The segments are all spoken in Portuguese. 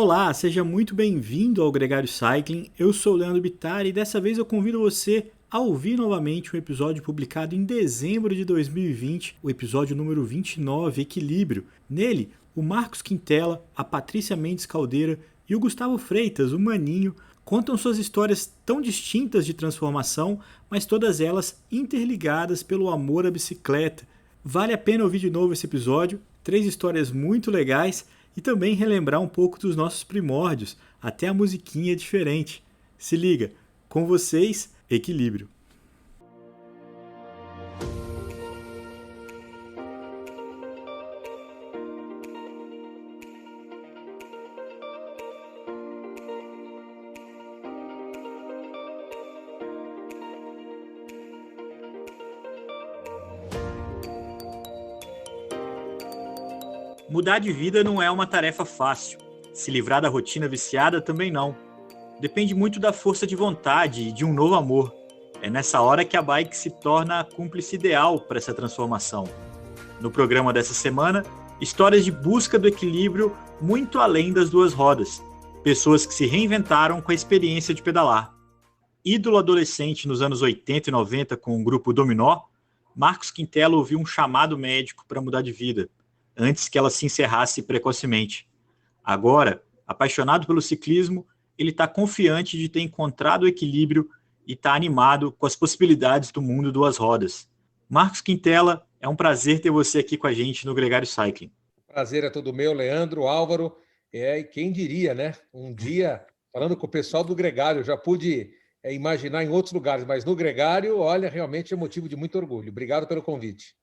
Olá, seja muito bem-vindo ao Gregário Cycling. Eu sou o Leandro Bittar e dessa vez eu convido você a ouvir novamente um episódio publicado em dezembro de 2020, o episódio número 29, Equilíbrio. Nele, o Marcos Quintela, a Patrícia Mendes Caldeira e o Gustavo Freitas, o Maninho, contam suas histórias tão distintas de transformação, mas todas elas interligadas pelo amor à bicicleta. Vale a pena ouvir de novo esse episódio, 3 histórias muito legais e também relembrar um pouco dos nossos primórdios, até a musiquinha é diferente. Se liga, com vocês, Equilíbrio. Mudar de vida não é uma tarefa fácil. Se livrar da rotina viciada também não. Depende muito da força de vontade e de um novo amor. É nessa hora que a bike se torna a cúmplice ideal para essa transformação. No programa dessa semana, histórias de busca do equilíbrio muito além das duas rodas. Pessoas que se reinventaram com a experiência de pedalar. Ídolo adolescente nos anos 80 e 90 com o grupo Dominó, Marcos Quintela ouviu um chamado médico para mudar de vida, antes que ela se encerrasse precocemente. Agora, apaixonado pelo ciclismo, ele está confiante de ter encontrado o equilíbrio e está animado com as possibilidades do mundo duas rodas. Marcos Quintela, é um prazer ter você aqui com a gente no Gregário Cycling. Prazer é todo meu, Leandro, Álvaro. E quem diria, né? Um dia, falando com o pessoal do Gregário, já pude imaginar em outros lugares, mas no Gregário, olha, realmente é motivo de muito orgulho. Obrigado pelo convite.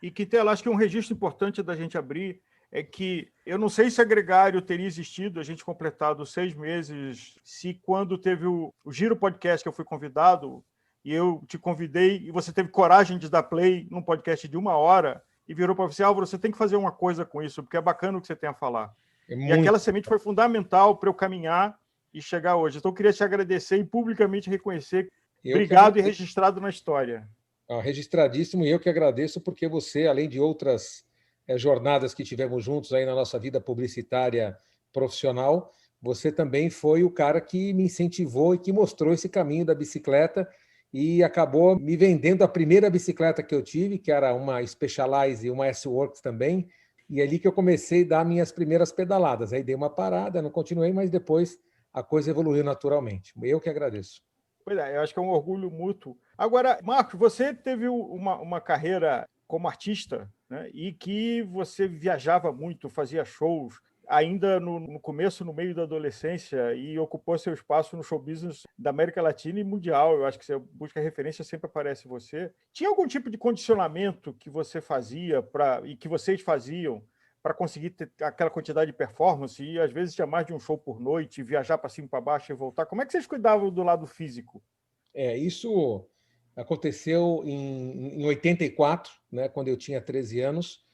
E, Quintela, acho que um registro importante da gente abrir é que eu não sei se a Gregário teria existido, a gente completado 6 meses, se quando teve o Giro Podcast que eu fui convidado, e eu te convidei, e você teve coragem de dar play num podcast de 1 hora, e virou para você, Álvaro, você tem que fazer uma coisa com isso, porque é bacana o que você tem a falar. E aquela semente foi fundamental para eu caminhar e chegar hoje. Então eu queria te agradecer e publicamente reconhecer. Obrigado e registrado na história. Registradíssimo, e eu que agradeço, porque você, além de outras jornadas que tivemos juntos aí na nossa vida publicitária profissional, você também foi o cara que me incentivou e que mostrou esse caminho da bicicleta e acabou me vendendo a primeira bicicleta que eu tive, que era uma Specialized e uma S-Works também, e é ali que eu comecei a dar minhas primeiras pedaladas. Aí dei uma parada, não continuei, mas depois a coisa evoluiu naturalmente. Eu que agradeço. Pois é, eu acho que é um orgulho mútuo. Agora, Marcos, você teve uma carreira como artista, né, e que você viajava muito, fazia shows, ainda no começo, no meio da adolescência, e ocupou seu espaço no show business da América Latina e mundial. Eu acho que você busca referência, sempre aparece você. Tinha algum tipo de condicionamento que você fazia e que vocês faziam para conseguir ter aquela quantidade de performance, e às vezes tinha mais de um show por noite, viajar para cima e para baixo e voltar? Como é que vocês cuidavam do lado físico? Isso aconteceu em 84, né, quando eu tinha 13 anos.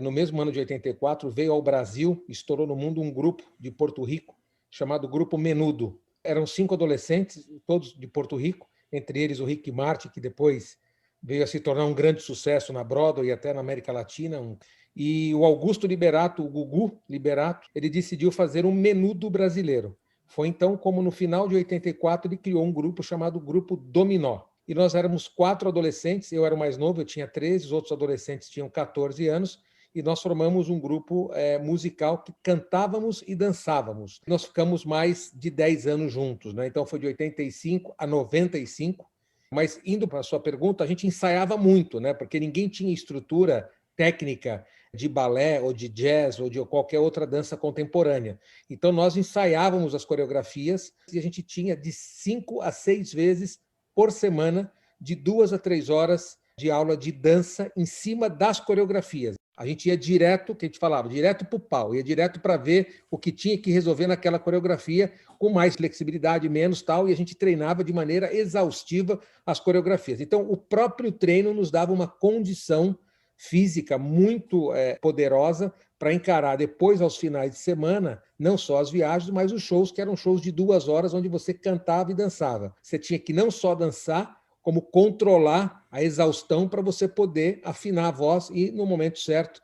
No mesmo ano de 84, veio ao Brasil, estourou no mundo um grupo de Porto Rico, chamado Grupo Menudo. Eram 5 adolescentes, todos de Porto Rico, entre eles o Rick Martin, que depois veio a se tornar um grande sucesso na Broadway e até na América Latina. E o Augusto Liberato, o Gugu Liberato, ele decidiu fazer um Menudo brasileiro. Foi então como no final de 84 ele criou um grupo chamado Grupo Dominó. E nós éramos 4 adolescentes, eu era o mais novo, eu tinha 13, os outros adolescentes tinham 14 anos, e nós formamos um grupo musical que cantávamos e dançávamos. Nós ficamos mais de 10 anos juntos, né? Então foi de 85 a 95. Mas indo para a sua pergunta, a gente ensaiava muito, né? Porque ninguém tinha estrutura técnica de balé ou de jazz ou de qualquer outra dança contemporânea. Então nós ensaiávamos as coreografias e a gente tinha de 5 a 6 vezes por semana, de 2 a 3 horas de aula de dança em cima das coreografias. A gente ia direto, que a gente falava, direto para o pau, ia direto para ver o que tinha que resolver naquela coreografia, com mais flexibilidade, menos tal, e a gente treinava de maneira exaustiva as coreografias. Então, o próprio treino nos dava uma condição física muito poderosa para encarar depois, aos finais de semana, não só as viagens, mas os shows, que eram shows de 2 horas, onde você cantava e dançava. Você tinha que não só dançar, como controlar a exaustão para você poder afinar a voz e, no momento certo,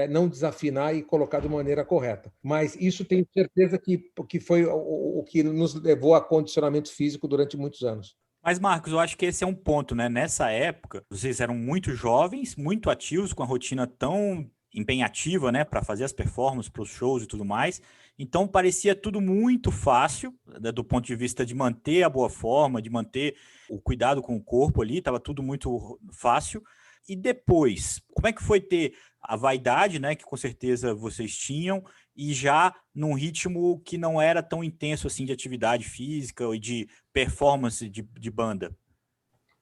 não desafinar e colocar de maneira correta. Mas isso tenho certeza que foi o que nos levou a condicionamento físico durante muitos anos. Mas, Marcos, eu acho que esse é um ponto, né? Nessa época, vocês eram muito jovens, muito ativos, com a rotina tão empenhativa, né, para fazer as performances, para os shows e tudo mais. Então, parecia tudo muito fácil, né, do ponto de vista de manter a boa forma, de manter o cuidado com o corpo ali, estava tudo muito fácil. E depois, como é que foi ter a vaidade, né, que com certeza vocês tinham, e já num ritmo que não era tão intenso assim de atividade física e de performance de banda?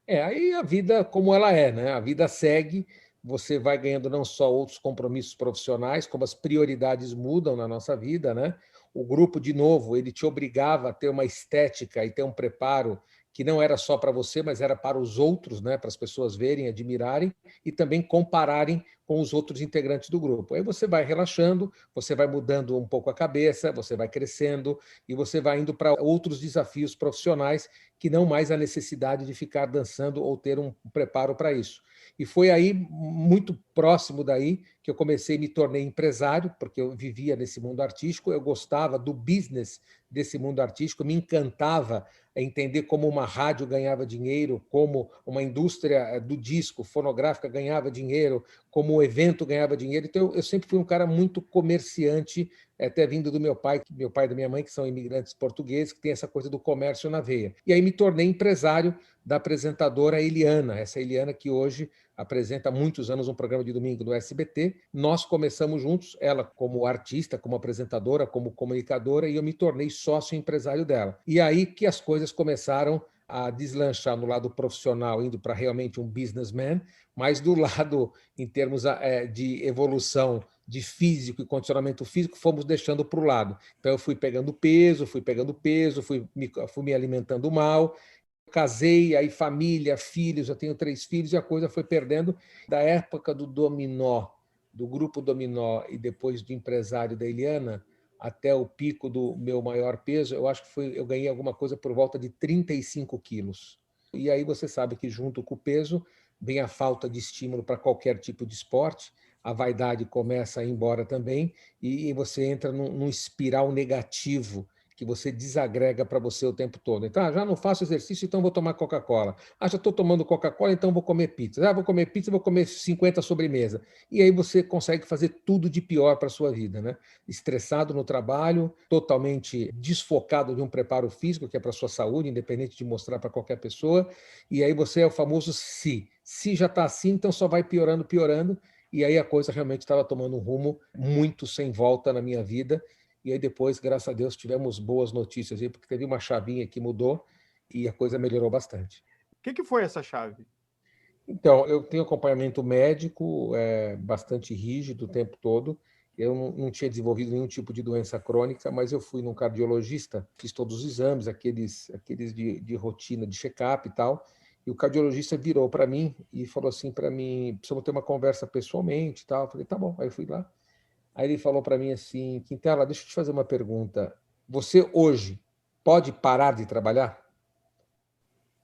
Aí a vida como ela é, né? A vida segue, você vai ganhando não só outros compromissos profissionais, como as prioridades mudam na nossa vida, né? O grupo, de novo, ele te obrigava a ter uma estética e ter um preparo que não era só para você, mas era para os outros, né? Para as pessoas verem, admirarem e também compararem com os outros integrantes do grupo. Aí você vai relaxando, você vai mudando um pouco a cabeça, você vai crescendo e você vai indo para outros desafios profissionais que não mais a necessidade de ficar dançando ou ter um preparo para isso. E foi aí, muito próximo daí, que eu comecei, me tornei empresário, porque eu vivia nesse mundo artístico, eu gostava do business desse mundo artístico, me encantava entender como uma rádio ganhava dinheiro, como uma indústria do disco, fonográfica, ganhava dinheiro, como o evento ganhava dinheiro. Então, eu sempre fui um cara muito comerciante, até vindo do meu pai e da minha mãe, que são imigrantes portugueses, que tem essa coisa do comércio na veia. E aí me tornei empresário da apresentadora Eliana, essa Eliana que hoje apresenta há muitos anos um programa de domingo no SBT. Nós começamos juntos, ela como artista, como apresentadora, como comunicadora, e eu me tornei sócio empresário dela. E aí que as coisas começaram a deslanchar no lado profissional, indo para realmente um businessman, mas do lado, em termos de evolução de físico e condicionamento físico, fomos deixando para o lado. Então, eu fui pegando peso, fui me alimentando mal, casei, aí família, filhos, eu tenho 3 filhos, e a coisa foi perdendo. Da época do dominó, do grupo dominó, e depois do empresário da Eliana, até o pico do meu maior peso, eu acho que eu ganhei alguma coisa por volta de 35 quilos. E aí você sabe que junto com o peso vem a falta de estímulo para qualquer tipo de esporte, a vaidade começa a ir embora também, e você entra num espiral negativo que você desagrega para você o tempo todo. Então, já não faço exercício, então vou tomar Coca-Cola. Já estou tomando Coca-Cola, então vou comer pizza. Vou comer pizza, vou comer 50 sobremesa. E aí você consegue fazer tudo de pior para a sua vida, né? Estressado no trabalho, totalmente desfocado de um preparo físico, que é para a sua saúde, independente de mostrar para qualquer pessoa. E aí você é o famoso se. Se já está assim, então só vai piorando, piorando. E aí a coisa realmente estava tomando um rumo muito sem volta na minha vida. E aí depois, graças a Deus, tivemos boas notícias aí, porque teve uma chavinha que mudou e a coisa melhorou bastante. O que foi essa chave? Então, eu tenho acompanhamento médico bastante rígido o tempo todo. Eu não tinha desenvolvido nenhum tipo de doença crônica, mas eu fui num cardiologista, fiz todos os exames, aqueles de rotina, de check-up e tal. E o cardiologista virou para mim e falou assim para mim, precisamos ter uma conversa pessoalmente e tal. Eu falei, tá bom. Aí eu fui lá. Aí ele falou para mim assim, Quintela, deixa eu te fazer uma pergunta. Você hoje pode parar de trabalhar?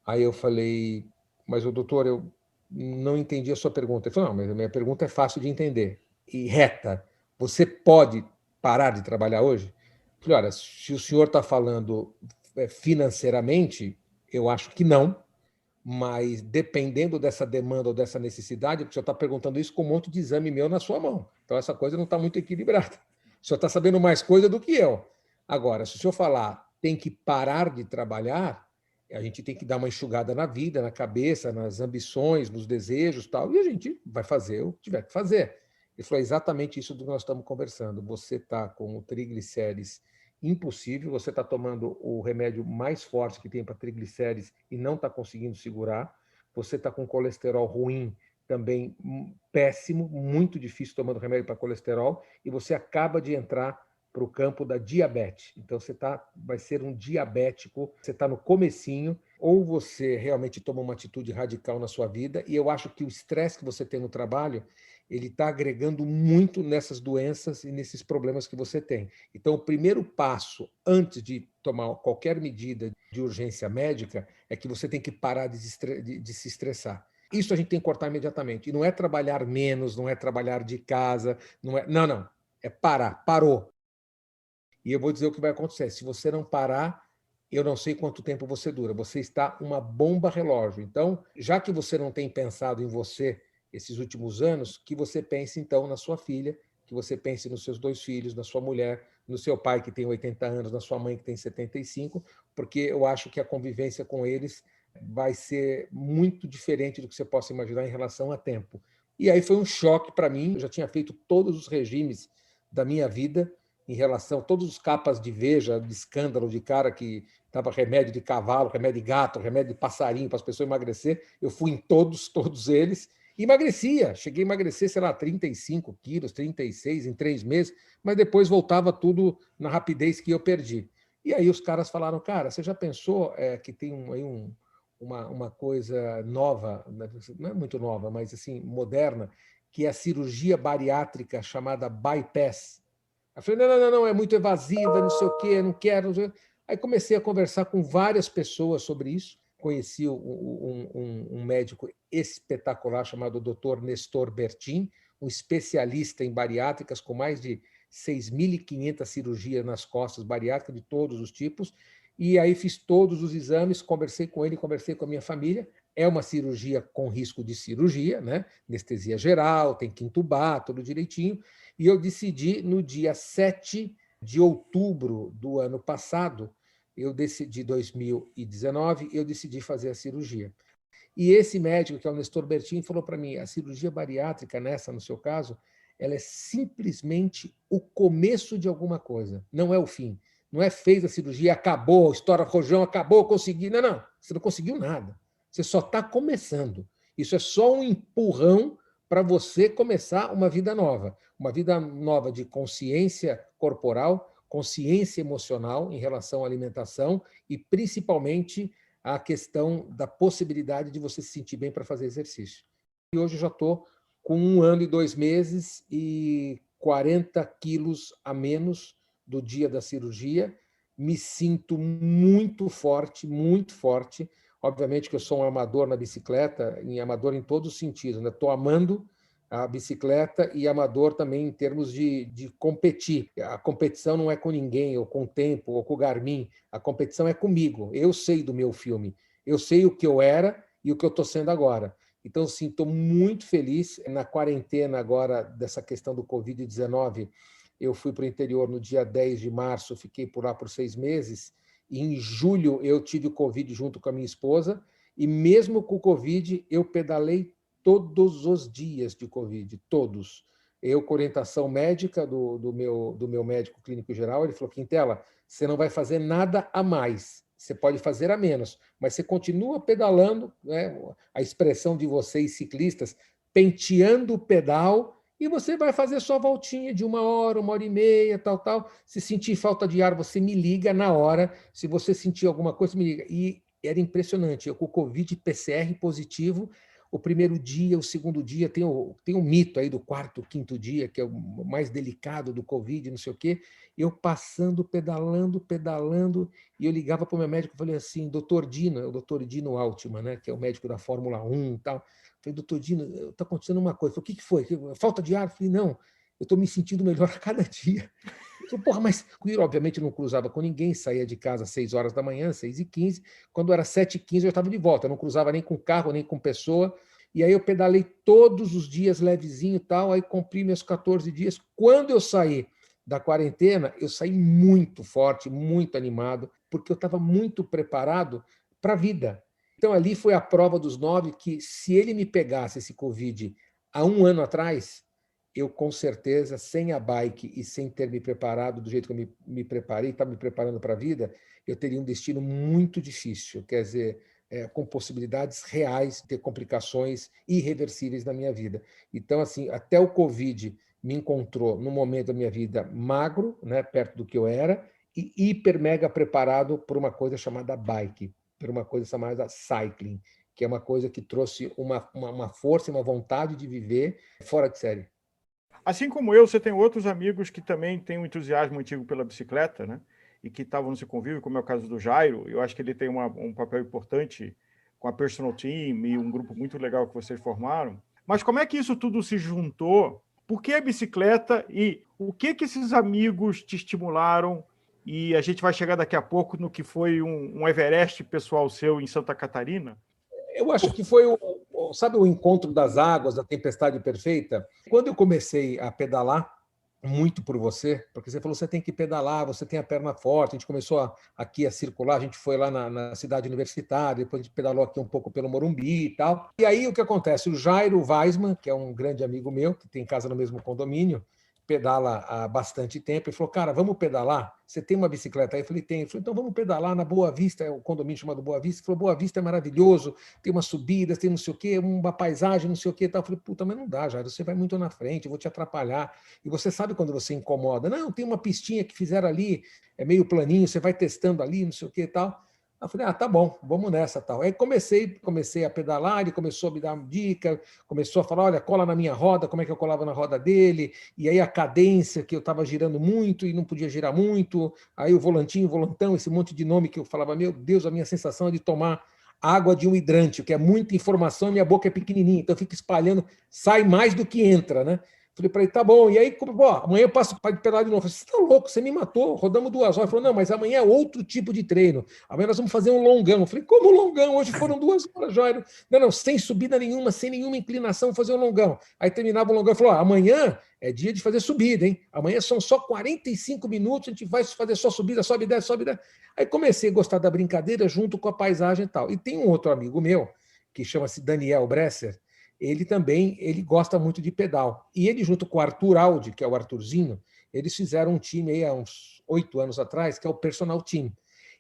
Aí eu falei, mas o doutor, eu não entendi a sua pergunta. Ele falou, não, mas a minha pergunta é fácil de entender e reta. Você pode parar de trabalhar hoje? Eu falei, olha, se o senhor está falando financeiramente, eu acho que não, mas dependendo dessa demanda ou dessa necessidade, o senhor está perguntando isso com um monte de exame meu na sua mão. Então, essa coisa não está muito equilibrada. O senhor está sabendo mais coisa do que eu. Agora, se o senhor falar tem que parar de trabalhar, a gente tem que dar uma enxugada na vida, na cabeça, nas ambições, nos desejos, tal, e a gente vai fazer o que tiver que fazer. Ele falou exatamente isso do que nós estamos conversando. Você está com o triglicérides impossível, você está tomando o remédio mais forte que tem para triglicérides e não está conseguindo segurar, você está com colesterol ruim, também péssimo, muito difícil tomando remédio para colesterol, e você acaba de entrar para o campo da diabetes. Então você vai ser um diabético, você está no comecinho, ou você realmente toma uma atitude radical na sua vida, e eu acho que o estresse que você tem no trabalho, ele está agregando muito nessas doenças e nesses problemas que você tem. Então, o primeiro passo, antes de tomar qualquer medida de urgência médica, é que você tem que parar de se estressar. Isso a gente tem que cortar imediatamente. E não é trabalhar menos, não é trabalhar de casa, não é. Não, não. É parar. Parou. E eu vou dizer o que vai acontecer. Se você não parar, eu não sei quanto tempo você dura. Você está uma bomba relógio. Então, já que você não tem pensado em você esses últimos anos, que você pense então na sua filha, que você pense nos seus 2 filhos, na sua mulher, no seu pai que tem 80 anos, na sua mãe que tem 75, porque eu acho que a convivência com eles vai ser muito diferente do que você possa imaginar em relação a tempo. E aí foi um choque para mim. Eu já tinha feito todos os regimes da minha vida em relação a todos os capas de Veja, de escândalo, de cara que dava remédio de cavalo, remédio de gato, remédio de passarinho para as pessoas emagrecer. Eu fui em todos eles e emagrecia. Cheguei a emagrecer, sei lá, 35 quilos, 36 em 3 meses, mas depois voltava tudo na rapidez que eu perdi. E aí os caras falaram, cara, você já pensou que tem uma coisa nova, não é muito nova, mas assim, moderna, que é a cirurgia bariátrica chamada bypass. Eu falei, não, é muito evasiva, não sei o quê, não quero. Não sei. Aí comecei a conversar com várias pessoas sobre isso. Conheci um médico espetacular chamado Dr. Nestor Bertin, um especialista em bariátricas com mais de 6.500 cirurgias nas costas bariátricas de todos os tipos. E aí fiz todos os exames, conversei com ele, conversei com a minha família. É uma cirurgia com risco de cirurgia, né? Anestesia geral, tem que entubar, tudo direitinho. E eu decidi, no dia 7 de outubro do ano passado, eu decidi, 2019, eu decidi fazer a cirurgia. E esse médico, que é o Nestor Bertin, falou para mim, a cirurgia bariátrica, nessa, no seu caso, ela é simplesmente o começo de alguma coisa, não é o fim. Não é fez a cirurgia, acabou, estoura rojão, acabou, consegui. Não, você não conseguiu nada. Você só está começando. Isso é só um empurrão para você começar uma vida nova de consciência corporal, consciência emocional em relação à alimentação e, principalmente, a questão da possibilidade de você se sentir bem para fazer exercício. E hoje eu já estou com 1 ano e 2 meses e 40 quilos a menos do dia da cirurgia. Me sinto muito forte, muito forte. Obviamente que eu sou um amador na bicicleta, amador em todos os sentidos. Estou amando a bicicleta e amador também em termos de competir. A competição não é com ninguém, ou com o tempo, ou com o Garmin. A competição é comigo. Eu sei do meu filme. Eu sei o que eu era e o que eu estou sendo agora. Então, sim, estou muito feliz. Na quarentena agora, dessa questão do Covid-19, eu fui para o interior no dia 10 de março, fiquei por lá por 6 meses. E em julho, eu tive o Covid junto com a minha esposa. E mesmo com o Covid, eu pedalei todos os dias de Covid, todos. Eu, com orientação médica do meu médico clínico geral, ele falou, Quintela, você não vai fazer nada a mais, você pode fazer a menos, mas você continua pedalando, né? A expressão de vocês ciclistas, penteando o pedal, e você vai fazer sua voltinha de 1 hora e meia, tal. Se sentir falta de ar, você me liga na hora. Se você sentir alguma coisa, me liga. E era impressionante. Eu com o Covid PCR positivo, o primeiro dia, o segundo dia, tem um mito aí do 4º, 5º dia, que é o mais delicado do Covid, não sei o quê. Eu passando, pedalando, e eu ligava para o meu médico e falei assim, doutor Dino, é o doutor Dino Altman, né, que é o médico da Fórmula 1 e tal. Falei, doutor Dino, está acontecendo uma coisa. Falei, o que foi? Falta de ar? Eu falei, não, eu estou me sentindo melhor a cada dia. Eu falei, porra, mas eu, obviamente, não cruzava com ninguém, saía de casa às 6 horas da manhã, 6h15. Quando era 7h15, eu estava de volta. Eu não cruzava nem com carro, nem com pessoa. E aí eu pedalei todos os dias levezinho e tal, aí cumpri meus 14 dias. Quando eu saí da quarentena, eu saí muito forte, muito animado, porque eu estava muito preparado para a vida. Então ali foi a prova dos 9 que se ele me pegasse esse Covid há 1 ano atrás, eu com certeza, sem a bike e sem ter me preparado do jeito que eu me preparei, estava me preparando para a vida, eu teria um destino muito difícil. Quer dizer, com possibilidades reais de ter complicações irreversíveis na minha vida. Então, assim, até o Covid me encontrou num momento da minha vida magro, né, perto do que eu era, e hiper mega preparado por uma coisa chamada bike, por uma coisa chamada cycling, que é uma coisa que trouxe uma força e uma vontade de viver fora de série. Assim como eu, você tem outros amigos que também têm um entusiasmo antigo pela bicicleta, né? E que estavam nesse convívio, como é o caso do Jairo. Eu acho que ele tem um papel importante com a Personal Team e um grupo muito legal que vocês formaram. Mas como é que isso tudo se juntou? Por que a bicicleta e o que esses amigos te estimularam? E a gente vai chegar daqui a pouco no que foi um Everest pessoal seu em Santa Catarina. Eu acho que foi sabe, o encontro das águas, da tempestade perfeita? Quando eu comecei a pedalar, muito por você, porque você falou você tem que pedalar, você tem a perna forte. A gente começou aqui a circular, a gente foi lá na cidade universitária, depois a gente pedalou aqui um pouco pelo Morumbi e tal. E aí o que acontece? O Jairo Weisman, que é um grande amigo meu, que tem casa no mesmo condomínio, pedala há bastante tempo, e falou, cara, vamos pedalar? Você tem uma bicicleta aí? Eu falei, tem. Ele falou, então vamos pedalar na Boa Vista, é o condomínio chamado Boa Vista. Ele falou, Boa Vista é maravilhoso, tem umas subidas, tem não sei o quê, uma paisagem, não sei o quê. Eu falei, puta, mas não dá, Jairo, você vai muito na frente, eu vou te atrapalhar. E você sabe quando você incomoda. Não, tem uma pistinha que fizeram ali, é meio planinho, você vai testando ali, não sei o quê e tal. Eu falei, tá bom, vamos nessa tal. Aí comecei a pedalar, ele começou a me dar uma dica, começou a falar, olha, cola na minha roda, como é que eu colava na roda dele, e aí a cadência, que eu estava girando muito e não podia girar muito, aí o volantinho, o volantão, esse monte de nome que eu falava, meu Deus, a minha sensação é de tomar água de um hidrante, que é muita informação, minha boca é pequenininha, então eu fico espalhando, sai mais do que entra, né? Falei para ele, tá bom. E aí, amanhã eu passo para pedalar de novo. Falei, você tá louco, você me matou, rodamos 2 horas. Ele falou, não, mas amanhã é outro tipo de treino. Amanhã nós vamos fazer um longão. Eu falei, como longão? Hoje foram 2 horas, Jairo. Não, sem subida nenhuma, sem nenhuma inclinação, fazer um longão. Aí terminava o longão e falou, amanhã é dia de fazer subida, hein? Amanhã são só 45 minutos, a gente vai fazer só subida, sobe e desce, sobe e desce. Aí comecei a gostar da brincadeira junto com a paisagem e tal. E tem um outro amigo meu, que chama-se Daniel Bresser, ele gosta muito de pedal. E ele, junto com o Arthur Aldi, que é o Arthurzinho, eles fizeram um time aí há uns 8 anos atrás, que é o Personal Team.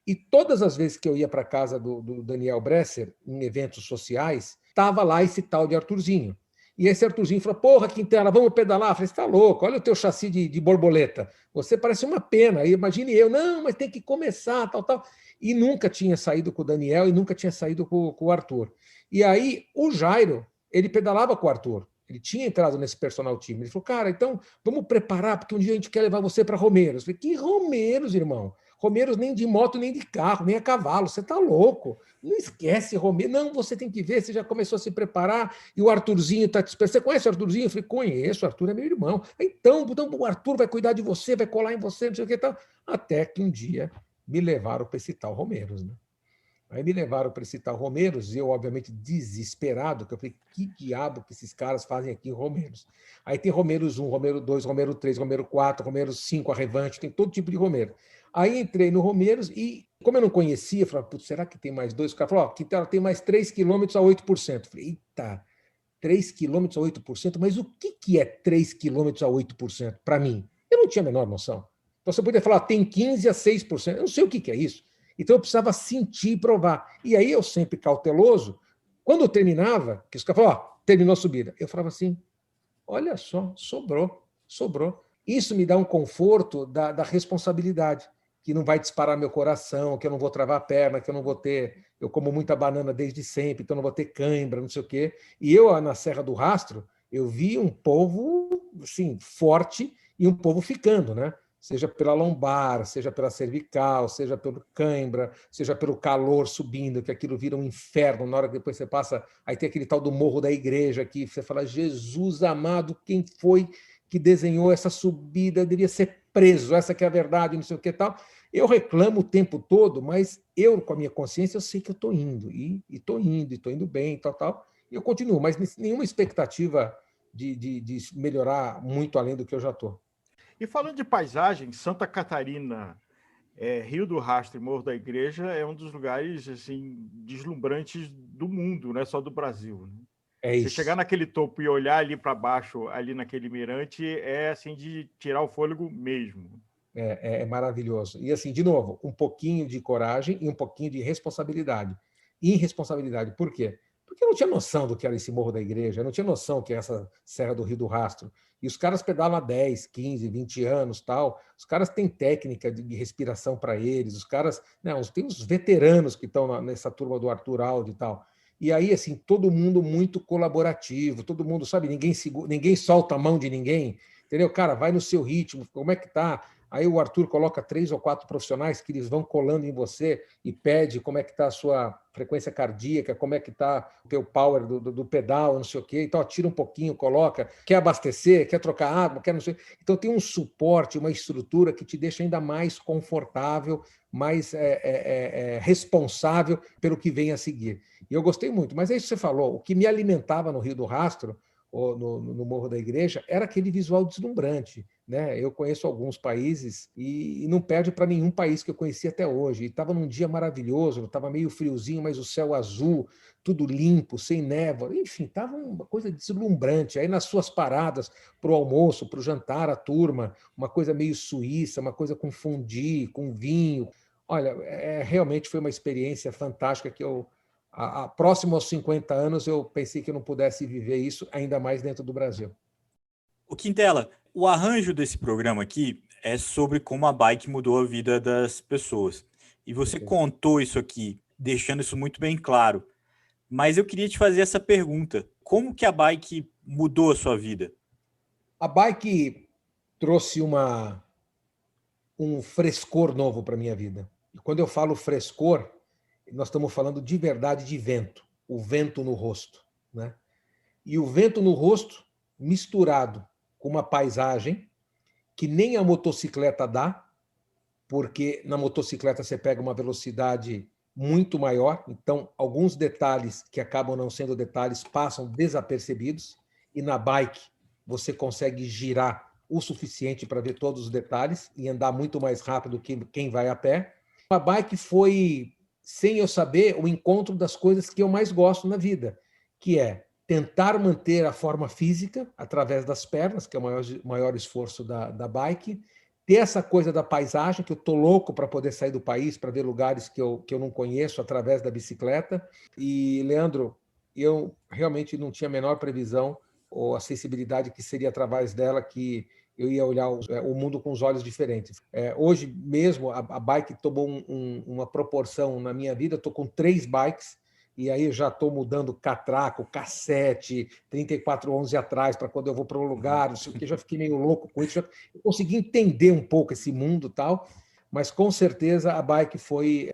E todas as vezes que eu ia para a casa do Daniel Bresser, em eventos sociais, estava lá esse tal de Arthurzinho. E esse Arthurzinho falou, porra, Quintela, vamos pedalar? Eu falei, você está louco, olha o teu chassi de borboleta. Você parece uma pena. E imagine eu, não, mas tem que começar, tal, tal. E nunca tinha saído com o Daniel e nunca tinha saído com o Arthur. E aí o Jairo, ele pedalava com o Arthur, ele tinha entrado nesse personal time. Ele falou, cara, então vamos preparar, porque um dia a gente quer levar você para Romeiros. Eu falei, que Romeiros, irmão? Romeiros nem de moto, nem de carro, nem a cavalo, você tá louco. Não esquece Romeiros. Não, você tem que ver, você já começou a se preparar e o Arthurzinho está te esperando. Você conhece o Arthurzinho? Eu falei, conheço, o Arthur é meu irmão. Então o Arthur vai cuidar de você, vai colar em você, não sei o que e tal. Até que um dia me levaram para esse tal Romeiros, né? Aí me levaram para esse tal Romeiros, e eu, obviamente, desesperado, que eu falei, que diabo que esses caras fazem aqui em Romeiros? Aí tem Romeiros 1, Romero 2, Romero 3, Romero 4, Romero 5, Arrevante, tem todo tipo de Romero. Aí entrei no Romeiros e, como eu não conhecia, eu falei, será que tem mais 2? O cara falou, que tem mais 3 quilômetros a 8%. Eu falei, eita, 3 quilômetros a 8%? Mas o que é 3 quilômetros a 8% para mim? Eu não tinha a menor noção. Então você podia falar, tem 15 a 6%. Eu não sei o que é isso. Então eu precisava sentir e provar. E aí eu sempre cauteloso, quando eu terminava, que os caras falavam, terminou a subida, eu falava assim, olha só, sobrou. Isso me dá um conforto da responsabilidade, que não vai disparar meu coração, que eu não vou travar a perna, que eu não vou ter, eu como muita banana desde sempre, então eu não vou ter cãibra, não sei o quê. E eu, na Serra do Rastro, eu vi um povo assim, forte e um povo ficando, né? Seja pela lombar, seja pela cervical, seja pelo cãibra, seja pelo calor subindo, que aquilo vira um inferno. Na hora que depois você passa, aí tem aquele tal do Morro da Igreja, que você fala, Jesus amado, quem foi que desenhou essa subida? Devia ser preso, essa que é a verdade, não sei o que tal. Eu reclamo o tempo todo, mas eu, com a minha consciência, eu sei que eu estou indo, e estou indo bem, tal, e eu continuo, mas nenhuma expectativa de melhorar muito além do que eu já estou. E falando de paisagem, Santa Catarina, Rio do Rastro e Morro da Igreja é um dos lugares assim deslumbrantes do mundo, não é só do Brasil. Né? É Você chegar naquele topo e olhar ali para baixo, ali naquele mirante, é assim de tirar o fôlego mesmo. É maravilhoso. E assim, de novo, um pouquinho de coragem e um pouquinho de responsabilidade. Irresponsabilidade, por quê? Porque eu não tinha noção do que era esse Morro da Igreja, eu não tinha noção que é essa Serra do Rio do Rastro. E os caras pedalam há 10, 15, 20 anos, tal. Os caras têm técnica de respiração para eles, os caras, não, tem os veteranos que estão nessa turma do Arthur Aldi e tal. E aí, assim, todo mundo muito colaborativo, todo mundo, sabe, ninguém solta a mão de ninguém, entendeu? Cara, vai no seu ritmo, como é que tá? Aí o Arthur coloca 3 ou 4 profissionais que eles vão colando em você e pede como é que está a sua frequência cardíaca, como é que está o teu power do pedal, não sei o quê. Então, tira um pouquinho, coloca. Quer abastecer, quer trocar água, quer não sei. Então, tem um suporte, uma estrutura que te deixa ainda mais confortável, mais responsável pelo que vem a seguir. E eu gostei muito. Mas é isso que você falou. O que me alimentava no Rio do Rastro, ou no Morro da Igreja, era aquele visual deslumbrante, né? Eu conheço alguns países e não perde para nenhum país que eu conheci até hoje. E estava num dia maravilhoso, estava meio friozinho, mas o céu azul, tudo limpo, sem névoa, enfim, estava uma coisa deslumbrante. Aí nas suas paradas para o almoço, para o jantar, a turma, uma coisa meio suíça, uma coisa com fondue, com vinho. Olha, realmente foi uma experiência fantástica que próximo aos 50 anos, eu pensei que eu não pudesse viver isso, ainda mais dentro do Brasil. O Quintela, o arranjo desse programa aqui é sobre como a bike mudou a vida das pessoas. E você contou isso aqui, deixando isso muito bem claro. Mas eu queria te fazer essa pergunta. Como que a bike mudou a sua vida? A bike trouxe um frescor novo para a minha vida. E quando eu falo frescor, nós estamos falando de verdade de vento, o vento no rosto, né? E o vento no rosto misturado com uma paisagem que nem a motocicleta dá, porque na motocicleta você pega uma velocidade muito maior, então alguns detalhes que acabam não sendo detalhes passam desapercebidos, e na bike você consegue girar o suficiente para ver todos os detalhes e andar muito mais rápido que quem vai a pé. A bike foi, sem eu saber, o encontro das coisas que eu mais gosto na vida, que é tentar manter a forma física através das pernas, que é o maior esforço da bike, ter essa coisa da paisagem, que eu estou louco para poder sair do país, para ver lugares que eu não conheço através da bicicleta. E, Leandro, eu realmente não tinha a menor previsão ou a sensibilidade que seria através dela que eu ia olhar o mundo com os olhos diferentes. Hoje mesmo, a bike tomou uma proporção na minha vida, estou com 3 bikes, e aí eu já estou mudando catraco, cassete, 3411 atrás, para quando eu vou para um lugar, não sei o que, já fiquei meio louco com isso, eu consegui entender um pouco esse mundo e tal, mas com certeza a bike foi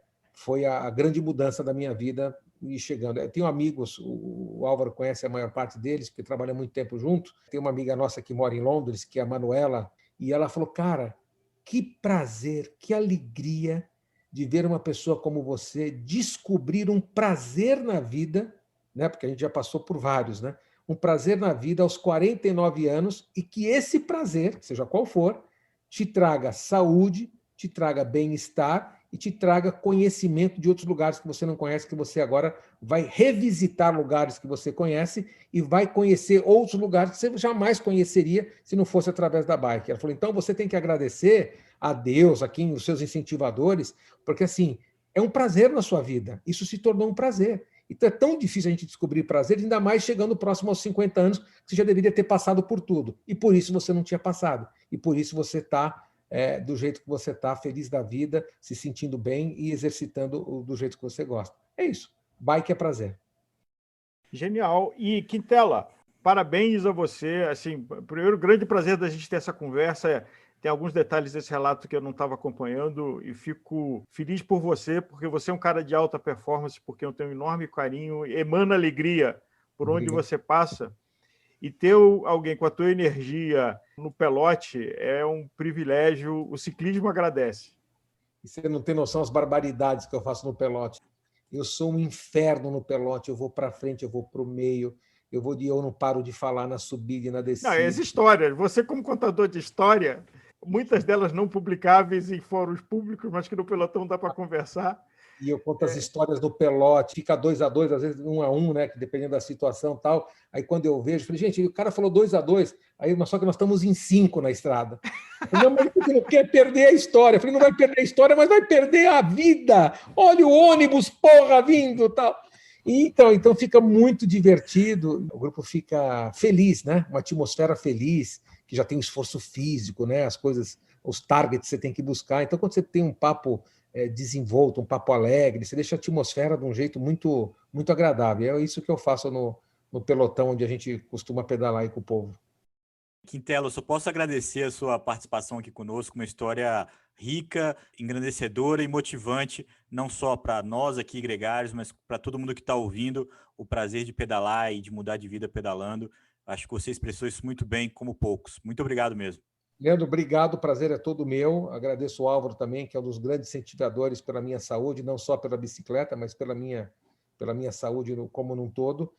a grande mudança da minha vida e chegando. Eu tenho amigos, o Álvaro conhece a maior parte deles, porque trabalha muito tempo junto. Tem uma amiga nossa que mora em Londres, que é a Manuela, e ela falou, cara, que prazer, que alegria de ver uma pessoa como você descobrir um prazer na vida, né? Porque a gente já passou por vários, né? Um prazer na vida aos 49 anos e que esse prazer, seja qual for, te traga saúde, te traga bem-estar e te traga conhecimento de outros lugares que você não conhece, que você agora vai revisitar lugares que você conhece e vai conhecer outros lugares que você jamais conheceria se não fosse através da bike. Ela falou, então você tem que agradecer a Deus, a quem, os seus incentivadores, porque assim, é um prazer na sua vida. Isso se tornou um prazer. Então é tão difícil a gente descobrir prazer, ainda mais chegando próximo aos 50 anos, que você já deveria ter passado por tudo. E por isso você não tinha passado. E por isso você está do jeito que você está, feliz da vida, se sentindo bem e exercitando do jeito que você gosta. É isso. Bike é prazer. Genial. E, Quintela, parabéns a você. Assim, primeiro, grande prazer da gente ter essa conversa. Tem alguns detalhes desse relato que eu não estava acompanhando e fico feliz por você, porque você é um cara de alta performance, porque eu tenho um enorme carinho, emana alegria por onde você passa. E ter alguém com a tua energia no pelote é um privilégio. O ciclismo agradece. E você não tem noção das barbaridades que eu faço no pelote. Eu sou um inferno no pelote, eu vou para frente, eu vou para o meio, eu não paro de falar na subida e na descida. Não, as histórias. Você, como contador de história, muitas delas não publicáveis em fóruns públicos, mas que no pelotão dá para conversar. E eu conto as histórias do pelote, fica 2-2, às vezes 1-1, né? Que dependendo da situação e tal. Aí quando eu vejo, eu falei, gente, o cara falou 2-2, aí, só que nós estamos em 5 na estrada. Falei, não, mas ele não quer perder a história. Eu falei, não vai perder a história, mas vai perder a vida. Olha o ônibus, porra, vindo tal. E, então fica muito divertido, o grupo fica feliz, né? Uma atmosfera feliz, que já tem um esforço físico, né? As coisas, os targets você tem que buscar. Então, quando você tem um papo desenvolto, um papo alegre, você deixa a atmosfera de um jeito muito, muito agradável. É isso que eu faço no pelotão onde a gente costuma pedalar aí com o povo. Quintela, eu só posso agradecer a sua participação aqui conosco, uma história rica, engrandecedora e motivante, não só para nós aqui, gregários, mas para todo mundo que está ouvindo, o prazer de pedalar e de mudar de vida pedalando. Acho que você expressou isso muito bem, como poucos. Muito obrigado mesmo. Leandro, obrigado, o prazer é todo meu. Agradeço o Álvaro também, que é um dos grandes incentivadores pela minha saúde, não só pela bicicleta, mas pela minha saúde como num todo.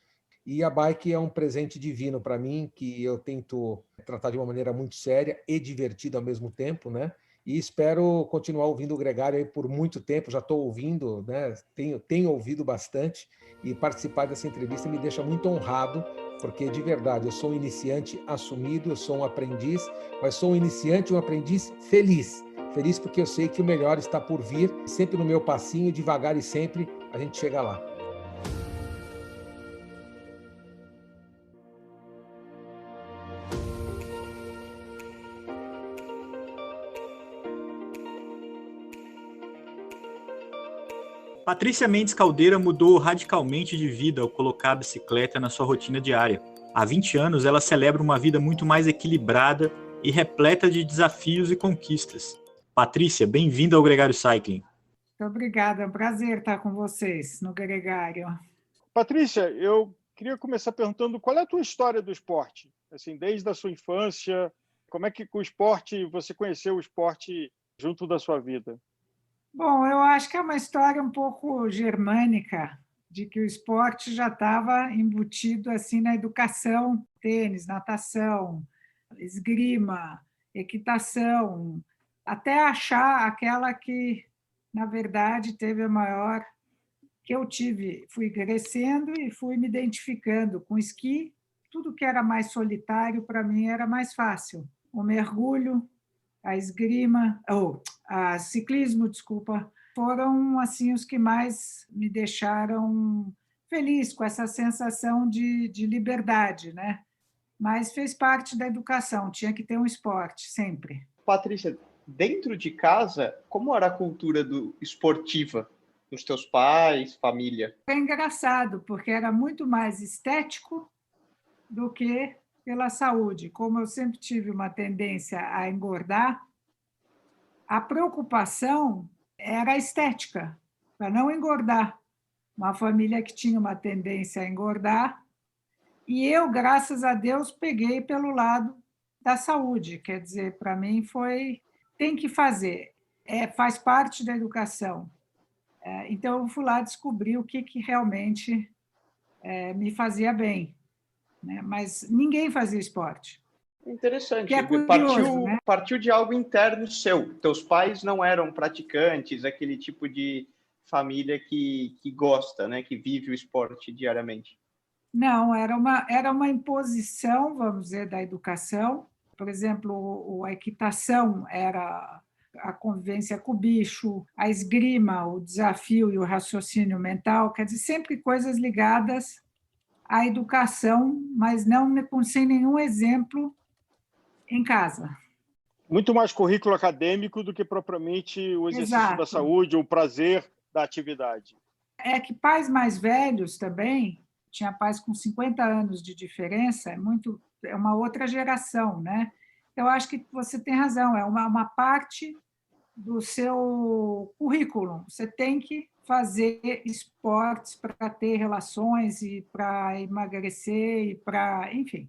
E a bike é um presente divino para mim, que eu tento tratar de uma maneira muito séria e divertida ao mesmo tempo, né? E espero continuar ouvindo o Gregário aí por muito tempo. Já estou ouvindo, né? Tenho ouvido bastante, e participar dessa entrevista me deixa muito honrado, porque de verdade eu sou um iniciante assumido, eu sou um aprendiz, mas sou um iniciante e um aprendiz feliz. Feliz porque eu sei que o melhor está por vir, sempre no meu passinho, devagar e sempre a gente chega lá. Patrícia Mendes Caldeira mudou radicalmente de vida ao colocar a bicicleta na sua rotina diária. Há 20 anos, ela celebra uma vida muito mais equilibrada e repleta de desafios e conquistas. Patrícia, bem-vinda ao Gregário Cycling. Muito obrigada, é um prazer estar com vocês no Gregário. Patrícia, eu queria começar perguntando qual é a tua história do esporte? Assim, desde a sua infância, como é que o esporte, você conheceu o esporte junto da sua vida? Bom, eu acho que é uma história um pouco germânica, de que o esporte já estava embutido assim na educação, tênis, natação, esgrima, equitação, até achar aquela que, na verdade, teve a maior que eu tive. Fui crescendo e fui me identificando com esqui. Tudo que era mais solitário, para mim, era mais fácil. O mergulho, a esgrima, a ciclismo, desculpa, foram assim os que mais me deixaram feliz com essa sensação de liberdade, né? Mas fez parte da educação, tinha que ter um esporte sempre. Patrícia, dentro de casa, como era a cultura esportiva dos teus pais, família? É engraçado, porque era muito mais estético do que pela saúde. Como eu sempre tive uma tendência a engordar, a preocupação era a estética, para não engordar. Uma família que tinha uma tendência a engordar, e eu, graças a Deus, peguei pelo lado da saúde. Quer dizer, para mim tem que fazer, faz parte da educação. Então, eu fui lá descobrir o que realmente me fazia bem, né? Mas ninguém fazia esporte. Interessante. Que é curioso, né? Partiu de algo interno seu. Teus pais não eram praticantes, aquele tipo de família que gosta, né? Que vive o esporte diariamente. Não, era uma imposição, vamos dizer, da educação. Por exemplo, a equitação era a convivência com o bicho, a esgrima, o desafio e o raciocínio mental, quer dizer, sempre coisas ligadas à educação, mas não sem nenhum exemplo em casa. Muito mais currículo acadêmico do que propriamente o exercício da saúde, o prazer da atividade. É que pais mais velhos também, tinha pais com 50 anos de diferença, é uma outra geração, né? Eu acho que você tem razão, é uma parte do seu currículo. Você tem que fazer esportes para ter relações e para emagrecer e para, enfim,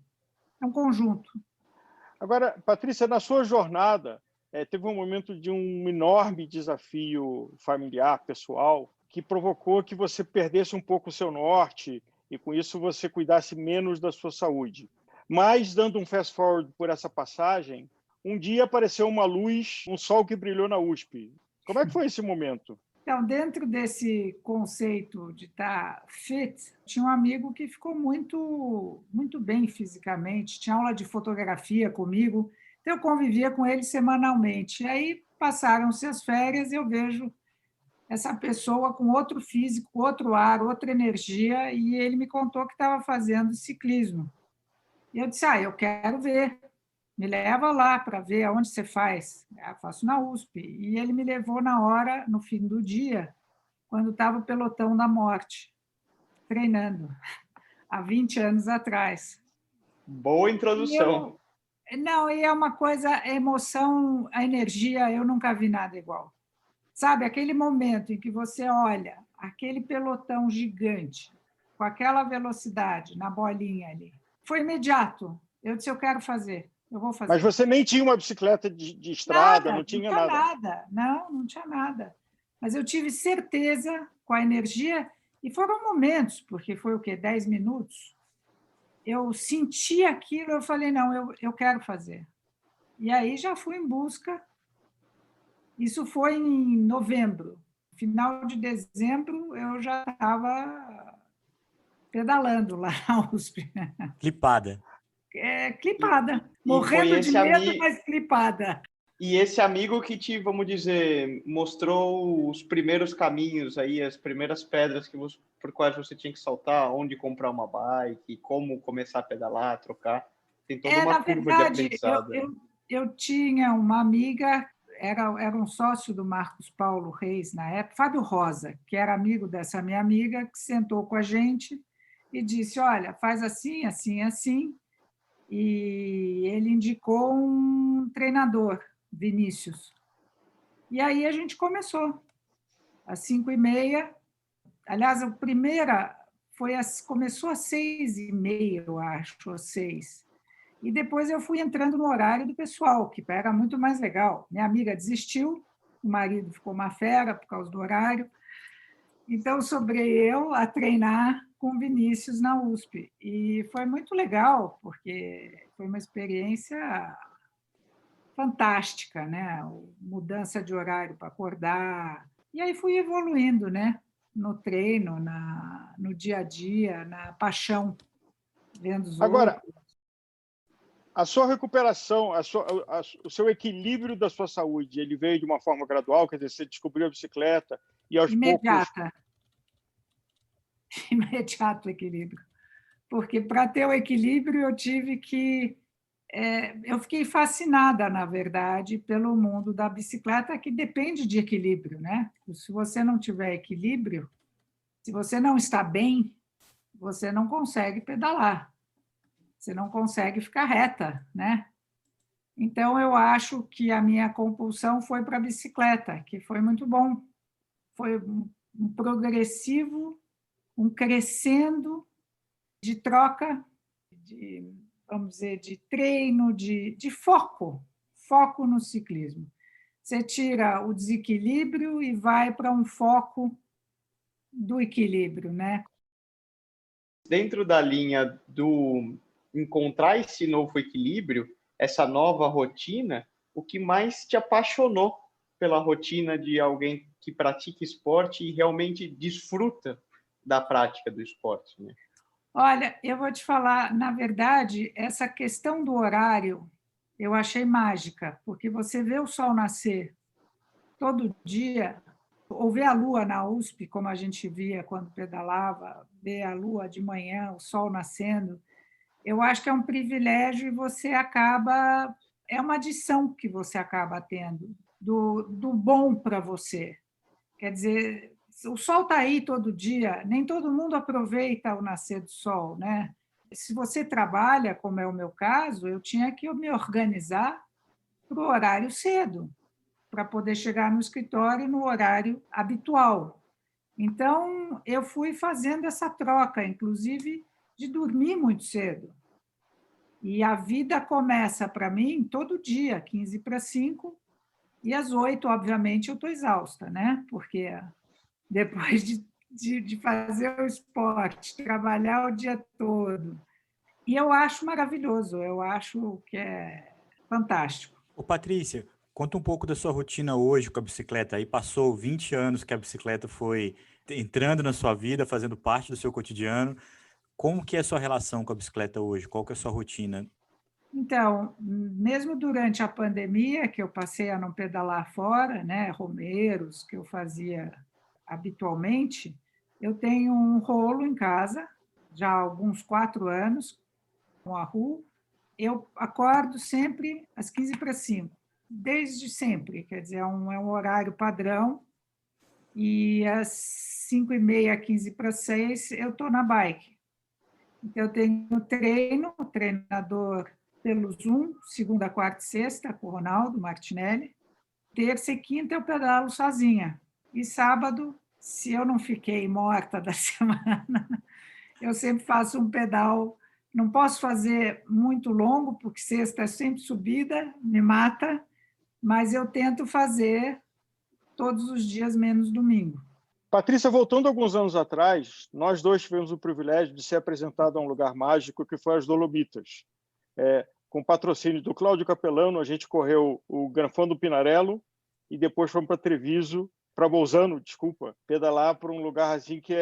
é um conjunto. Agora, Patrícia, na sua jornada, teve um momento de um enorme desafio familiar, pessoal, que provocou que você perdesse um pouco o seu norte e, com isso, você cuidasse menos da sua saúde. Mas, dando um fast forward por essa passagem, um dia apareceu uma luz, um sol que brilhou na USP. Como é que foi esse momento? Então, dentro desse conceito de estar fit, tinha um amigo que ficou muito, muito bem fisicamente, tinha aula de fotografia comigo, então eu convivia com ele semanalmente. E aí passaram-se as férias e eu vejo essa pessoa com outro físico, outro ar, outra energia, e ele me contou que estava fazendo ciclismo. E eu disse, eu quero ver, me leva lá para ver aonde você faz. Eu faço na USP. E ele me levou na hora, no fim do dia, quando estava o pelotão da morte, treinando, há 20 anos atrás. Boa introdução. Não, e é uma coisa, a emoção, a energia, eu nunca vi nada igual. Sabe, aquele momento em que você olha aquele pelotão gigante, com aquela velocidade na bolinha ali, foi imediato. Eu disse, eu quero fazer, eu vou Mas fazer. você nem tinha uma bicicleta de estrada, Nada, não não tinha tinha nada. nada, não tinha nada. Mas eu tive certeza com a energia, e foram momentos, porque foi o quê? 10 minutos. Eu senti aquilo, eu falei, não, eu quero fazer. E aí já fui em busca. Isso foi em novembro. Final de dezembro, eu já estava pedalando lá na USP. Clipada. Clipada, E foi morrendo de medo, mas clipada. E esse amigo que te, vamos dizer, mostrou os primeiros caminhos aí, as primeiras pedras por quais você tinha que saltar, onde comprar uma bike, como começar a pedalar, trocar. Tem toda uma Na curva de verdade, aprendizado. eu tinha uma amiga, era um sócio do Marcos Paulo Reis na época, Fábio Rosa, que era amigo dessa minha amiga, que sentou com a gente e disse, olha, faz assim, assim, assim. E ele indicou um treinador, Vinícius. E aí a gente começou, às 5h30. Aliás, a primeira começou às 6h30, eu acho, ou 6. E depois eu fui entrando no horário do pessoal, que era muito mais legal. Minha amiga desistiu, o marido ficou uma fera por causa do horário. Então, sobrei eu a treinar com Vinícius na USP. E foi muito legal, porque foi uma experiência fantástica, né? Mudança de horário para acordar. E aí fui evoluindo, né? No treino, no dia a dia, na paixão, vendo os Agora, outros. a sua recuperação, o seu equilíbrio da sua saúde, ele veio de uma forma gradual? Quer dizer, você descobriu a bicicleta e aos poucos... Imediata. Imediato equilíbrio. Porque para ter o equilíbrio eu tive que... eu fiquei fascinada, na verdade, pelo mundo da bicicleta, que depende de equilíbrio, né? Se você não tiver equilíbrio, se você não está bem, você não consegue pedalar, você não consegue ficar reta, né? Então, eu acho que a minha compulsão foi para a bicicleta, que foi muito bom. Foi um progressivo, um crescendo de troca, vamos dizer, de treino, de foco no ciclismo. Você tira o desequilíbrio e vai para um foco do equilíbrio, né? Dentro da linha do encontrar esse novo equilíbrio, essa nova rotina, o que mais te apaixonou pela rotina de alguém que pratica esporte e realmente desfruta da prática do esporte, né? Olha, eu vou te falar, na verdade, essa questão do horário eu achei mágica, porque você vê o sol nascer todo dia, ou ver a lua na USP, como a gente via quando pedalava, ver a lua de manhã, o sol nascendo, eu acho que é um privilégio e você acaba... É uma adição que você acaba tendo, do bom para você. Quer dizer, o sol está aí todo dia, nem todo mundo aproveita o nascer do sol, né? Se você trabalha, como é o meu caso, eu tinha que me organizar para o horário cedo, para poder chegar no escritório no horário habitual. Então, eu fui fazendo essa troca, inclusive de dormir muito cedo. E a vida começa para mim todo dia, 4:45, e às 8, obviamente, eu estou exausta, né? Porque depois de fazer o esporte, trabalhar o dia todo. E eu acho maravilhoso, eu acho que é fantástico. Ô, Patrícia, conta um pouco da sua rotina hoje com a bicicleta. Aí passou 20 anos que a bicicleta foi entrando na sua vida, fazendo parte do seu cotidiano. Como que é a sua relação com a bicicleta hoje? Qual que é a sua rotina? Então, mesmo durante a pandemia, que eu passei a não pedalar fora, né, romeiros que eu fazia habitualmente, eu tenho um rolo em casa, já há alguns 4 anos, com a rua. Eu acordo sempre às 4:45, desde sempre, quer dizer, é um horário padrão, e às 5:30, 5:45, eu estou na bike. Então, eu tenho treino, o treinador pelo Zoom, segunda, quarta e sexta, com o Ronaldo Martinelli. Terça e quinta eu pedalo sozinha. E sábado, se eu não fiquei morta da semana, eu sempre faço um pedal. Não posso fazer muito longo, porque sexta é sempre subida, me mata, mas eu tento fazer todos os dias, menos domingo. Patrícia, voltando alguns anos atrás, nós dois tivemos o privilégio de ser apresentados a um lugar mágico que foi as Dolomitas. Com patrocínio do Cláudio Capelano, a gente correu o Granfão do Pinarello e depois fomos para Treviso, para Bolzano, desculpa, pedalar por um lugar assim que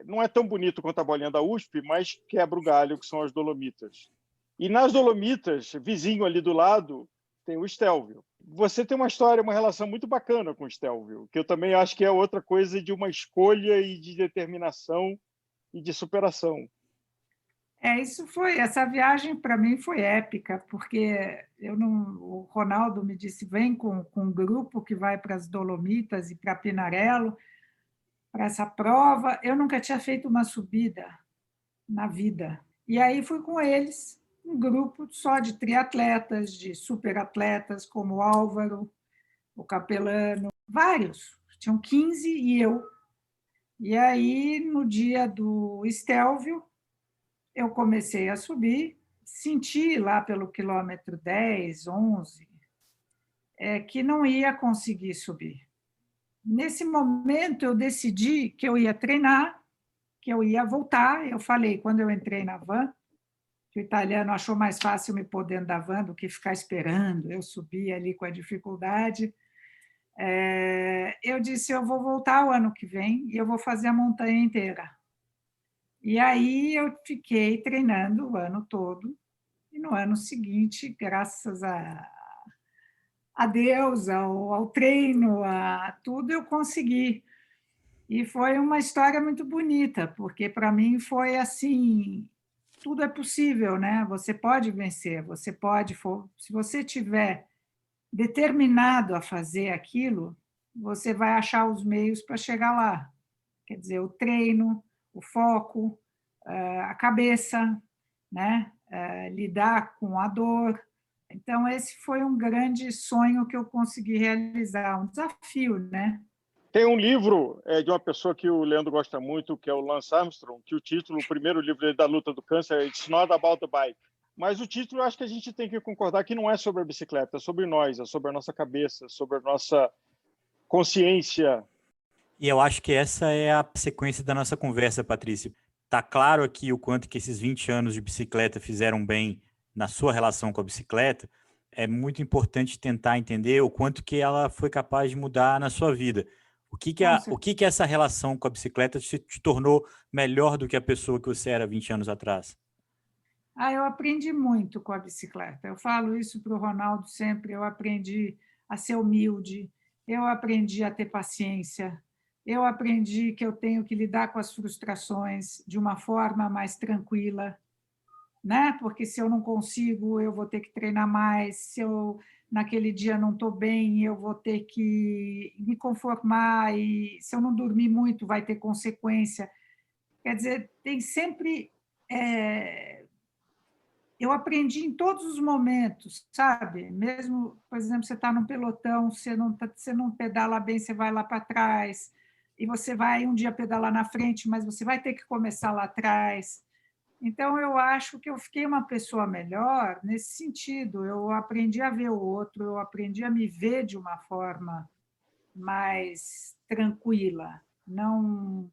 não é tão bonito quanto a bolinha da USP, mas quebra o galho, que são as Dolomitas. E nas Dolomitas, vizinho ali do lado, tem o Stelvio. Você tem uma história, uma relação muito bacana com o Stelvio, que eu também acho que é outra coisa de uma escolha e de determinação e de superação. Essa viagem para mim foi épica, porque o Ronaldo me disse, vem com um grupo que vai para as Dolomitas e para Pinarello, para essa prova. Eu nunca tinha feito uma subida na vida. E aí fui com eles, um grupo só de triatletas, de superatletas, como o Álvaro, o Capelano, vários, tinham 15 e eu. E aí, no dia do Stelvio, eu comecei a subir, senti lá pelo quilômetro 10, 11, que não ia conseguir subir. Nesse momento, eu decidi que eu ia treinar, que eu ia voltar. Eu falei, quando eu entrei na van, que o italiano achou mais fácil me pôr dentro da van do que ficar esperando. Eu subi ali com a dificuldade. Eu disse, eu vou voltar o ano que vem e eu vou fazer a montanha inteira. E aí eu fiquei treinando o ano todo. E no ano seguinte, graças a Deus, ao treino, a tudo, eu consegui. E foi uma história muito bonita, porque para mim foi assim, tudo é possível, né? Você pode vencer, você pode, se você tiver determinado a fazer aquilo, você vai achar os meios para chegar lá. Quer dizer, o treino, o foco, a cabeça, né? Lidar com a dor. Então, esse foi um grande sonho que eu consegui realizar, um desafio, né? Tem um livro de uma pessoa que o Leandro gosta muito, que é o Lance Armstrong, que o primeiro livro dele da luta do câncer é It's Not About the Bike. Mas o título, eu acho que a gente tem que concordar que não é sobre a bicicleta, é sobre nós, é sobre a nossa cabeça, sobre a nossa consciência. E eu acho que essa é a sequência da nossa conversa, Patrícia. Tá claro aqui o quanto que esses 20 anos de bicicleta fizeram bem na sua relação com a bicicleta. É muito importante tentar entender o quanto que ela foi capaz de mudar na sua vida. O que essa relação com a bicicleta te tornou melhor do que a pessoa que você era 20 anos atrás? Eu aprendi muito com a bicicleta. Eu falo isso para o Ronaldo sempre. Eu aprendi a ser humilde, eu aprendi a ter paciência, eu aprendi que eu tenho que lidar com as frustrações de uma forma mais tranquila, né? Porque se eu não consigo, eu vou ter que treinar mais. Se eu naquele dia não estou bem, eu vou ter que me conformar, e se eu não dormir muito, vai ter consequência. Quer dizer, tem sempre... Eu aprendi em todos os momentos, sabe? Mesmo, por exemplo, você está num pelotão, você não pedala bem, você vai lá para trás, e você vai um dia pedalar na frente, mas você vai ter que começar lá atrás. Então, eu acho que eu fiquei uma pessoa melhor nesse sentido. Eu aprendi a ver o outro, eu aprendi a me ver de uma forma mais tranquila, não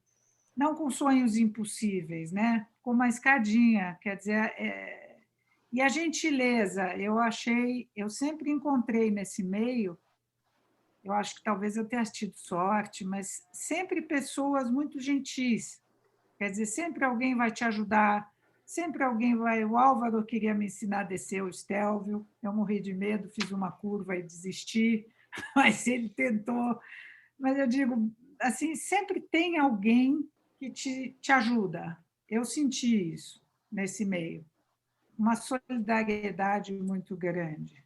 com sonhos impossíveis, né? Com uma escadinha, quer dizer... E a gentileza, eu sempre encontrei nesse meio, eu acho que talvez eu tenha tido sorte, mas sempre pessoas muito gentis. Quer dizer, sempre alguém vai te ajudar, sempre alguém vai... O Álvaro queria me ensinar a descer o Stelvio, eu morri de medo, fiz uma curva e desisti, mas ele tentou. Mas eu digo, assim, sempre tem alguém que te ajuda. Eu senti isso nesse meio. Uma solidariedade muito grande.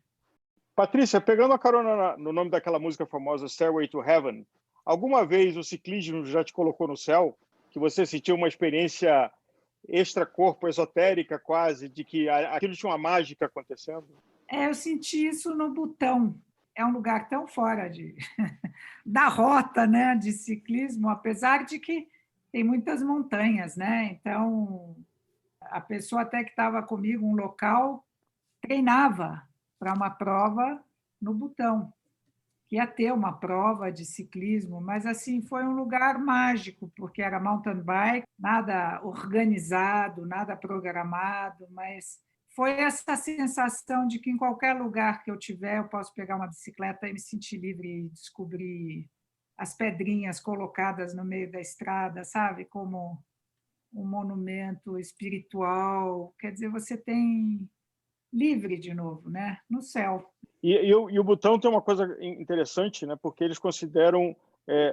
Patrícia, pegando a carona no nome daquela música famosa Stairway to Heaven, alguma vez o ciclismo já te colocou no céu? Que você sentiu uma experiência extracorpo, esotérica quase, de que aquilo tinha uma mágica acontecendo? Eu senti isso no Butão. É um lugar tão fora da rota, né, de ciclismo, apesar de que tem muitas montanhas, né? Então, a pessoa até que estava comigo, um local, treinava para uma prova no Butão, que ia ter uma prova de ciclismo, mas assim foi um lugar mágico, porque era mountain bike, nada organizado, nada programado, mas foi essa sensação de que em qualquer lugar que eu tiver, eu posso pegar uma bicicleta e me sentir livre e descobrir as pedrinhas colocadas no meio da estrada, sabe? Como um monumento espiritual. Quer dizer, você tem livre de novo, né? No céu. E o Butão tem uma coisa interessante, né? Porque eles consideram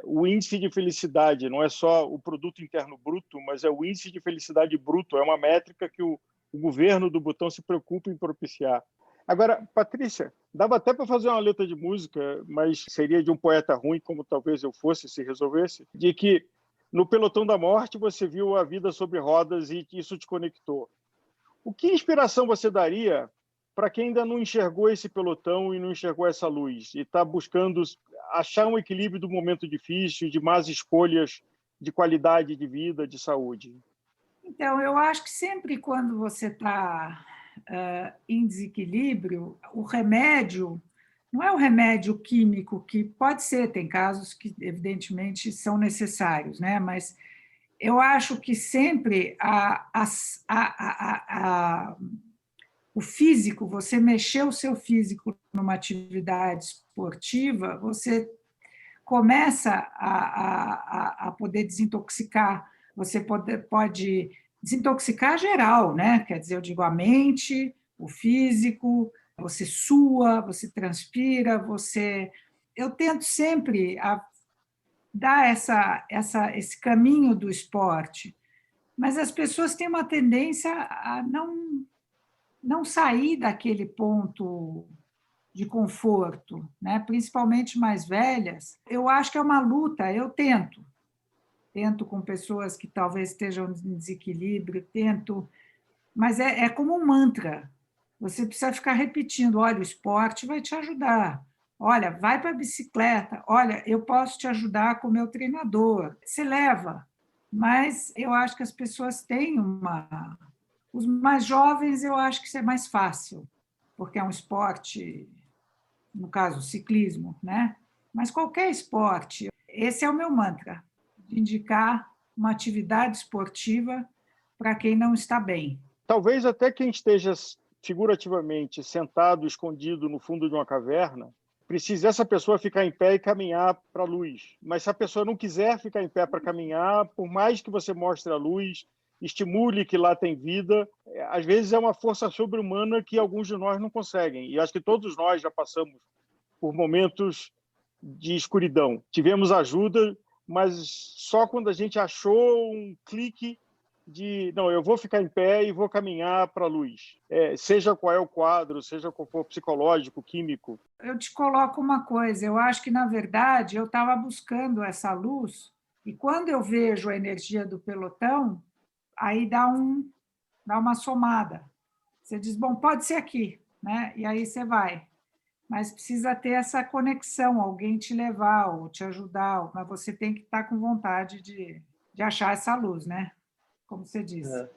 o índice de felicidade, não é só o produto interno bruto, mas é o índice de felicidade bruto, é uma métrica que o governo do Butão se preocupa em propiciar. Agora, Patrícia, dava até para fazer uma letra de música, mas seria de um poeta ruim, como talvez eu fosse, se resolvesse, de que no pelotão da morte você viu a vida sobre rodas e isso te conectou. O que inspiração você daria para quem ainda não enxergou esse pelotão e não enxergou essa luz e está buscando achar um equilíbrio do momento difícil, de más escolhas de qualidade de vida, de saúde? Então, eu acho que sempre quando você está em desequilíbrio, o remédio não é o remédio químico, que pode ser, tem casos que, evidentemente, são necessários, né? Mas eu acho que sempre o físico, você mexer o seu físico numa atividade esportiva, você começa a poder desintoxicar. Você pode desintoxicar geral, né? Quer dizer, eu digo a mente, o físico, você sua, você transpira, você. Eu tento sempre dar esse caminho do esporte, mas as pessoas têm uma tendência a não sair daquele ponto de conforto, né? Principalmente mais velhas. Eu acho que é uma luta, eu tento com pessoas que talvez estejam em desequilíbrio, mas é como um mantra. Você precisa ficar repetindo: olha, o esporte vai te ajudar. Olha, vai para a bicicleta. Olha, eu posso te ajudar com o meu treinador. Você leva. Mas eu acho que as pessoas têm uma. Os mais jovens, eu acho que isso é mais fácil, porque é um esporte, no caso, ciclismo, né? Mas qualquer esporte, esse é o meu mantra, de indicar uma atividade esportiva para quem não está bem. Talvez até quem esteja figurativamente sentado, escondido no fundo de uma caverna, precise essa pessoa ficar em pé e caminhar para a luz. Mas se a pessoa não quiser ficar em pé para caminhar, por mais que você mostre a luz, estimule que lá tem vida, às vezes é uma força sobre-humana que alguns de nós não conseguem. E acho que todos nós já passamos por momentos de escuridão. Tivemos ajuda, mas só quando a gente achou um clique de, não, eu vou ficar em pé e vou caminhar para a luz. Seja qual é o quadro, seja qual for psicológico, químico. Eu te coloco uma coisa, eu acho que, na verdade, eu estava buscando essa luz, e quando eu vejo a energia do pelotão, aí dá uma somada. Você diz, bom, pode ser aqui, né? E aí você vai. Mas precisa ter essa conexão, alguém te levar ou te ajudar, mas você tem que estar com vontade de achar essa luz, né? Como você disse.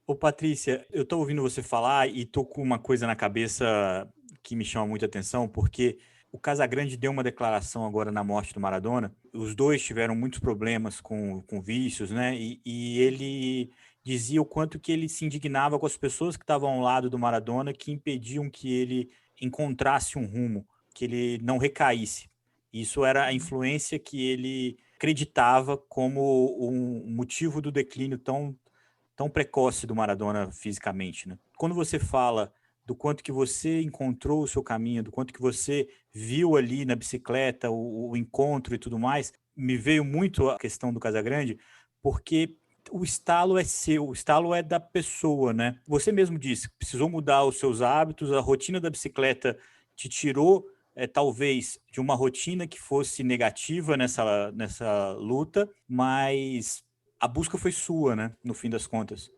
Ô, Patrícia, eu estou ouvindo você falar e estou com uma coisa na cabeça que me chama muita atenção, porque o Casagrande deu uma declaração agora na morte do Maradona. Os dois tiveram muitos problemas com vícios, né? E ele dizia o quanto que ele se indignava com as pessoas que estavam ao lado do Maradona, que impediam que ele encontrasse um rumo, que ele não recaísse. Isso era a influência que ele acreditava como um motivo do declínio tão precoce do Maradona fisicamente, né? Quando você fala do quanto que você encontrou o seu caminho, do quanto que você viu ali na bicicleta o encontro e tudo mais, me veio muito a questão do Casagrande, porque o estalo é seu, o estalo é da pessoa, né? Você mesmo disse, precisou mudar os seus hábitos, a rotina da bicicleta te tirou, talvez, de uma rotina que fosse negativa nessa luta, mas a busca foi sua, né? No fim das contas.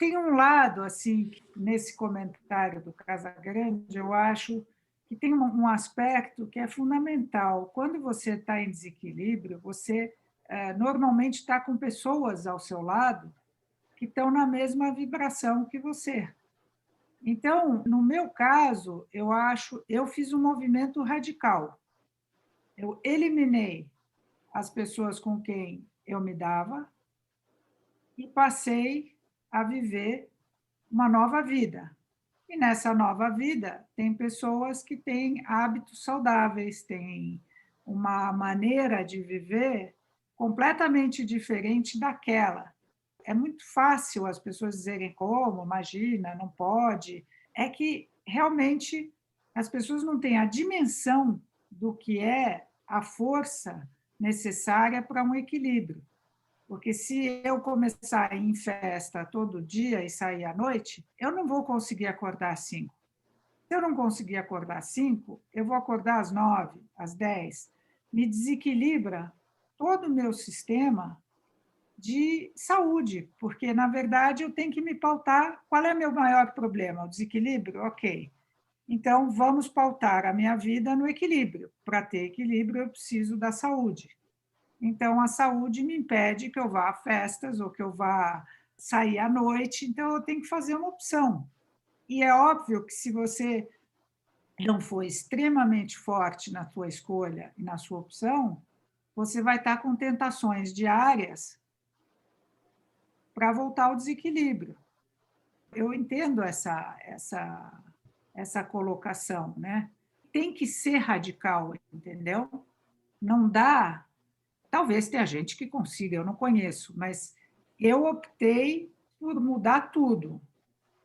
tem um lado, assim, nesse comentário do Casagrande, eu acho que tem um aspecto que é fundamental. Quando você está em desequilíbrio, você normalmente está com pessoas ao seu lado que estão na mesma vibração que você. Então, no meu caso, eu fiz um movimento radical. Eu eliminei as pessoas com quem eu me dava e passei a viver uma nova vida. E nessa nova vida, tem pessoas que têm hábitos saudáveis, têm uma maneira de viver completamente diferente daquela. É muito fácil as pessoas dizerem como, imagina, não pode. É que realmente as pessoas não têm a dimensão do que é a força necessária para um equilíbrio. Porque se eu começar a ir em festa todo dia e sair à noite, eu não vou conseguir acordar às 5. Se eu não conseguir acordar às 5, eu vou acordar às 9, às 10. Me desequilibra todo o meu sistema de saúde, porque, na verdade, eu tenho que me pautar qual é o meu maior problema, o desequilíbrio? Ok. Então, vamos pautar a minha vida no equilíbrio. Para ter equilíbrio, eu preciso da saúde. Então, a saúde me impede que eu vá a festas ou que eu vá sair à noite, então eu tenho que fazer uma opção. E é óbvio que se você não for extremamente forte na sua escolha e na sua opção, você vai estar com tentações diárias para voltar ao desequilíbrio. Eu entendo essa colocação, né? Tem que ser radical, entendeu? Não dá. Talvez tenha gente que consiga, eu não conheço, mas eu optei por mudar tudo.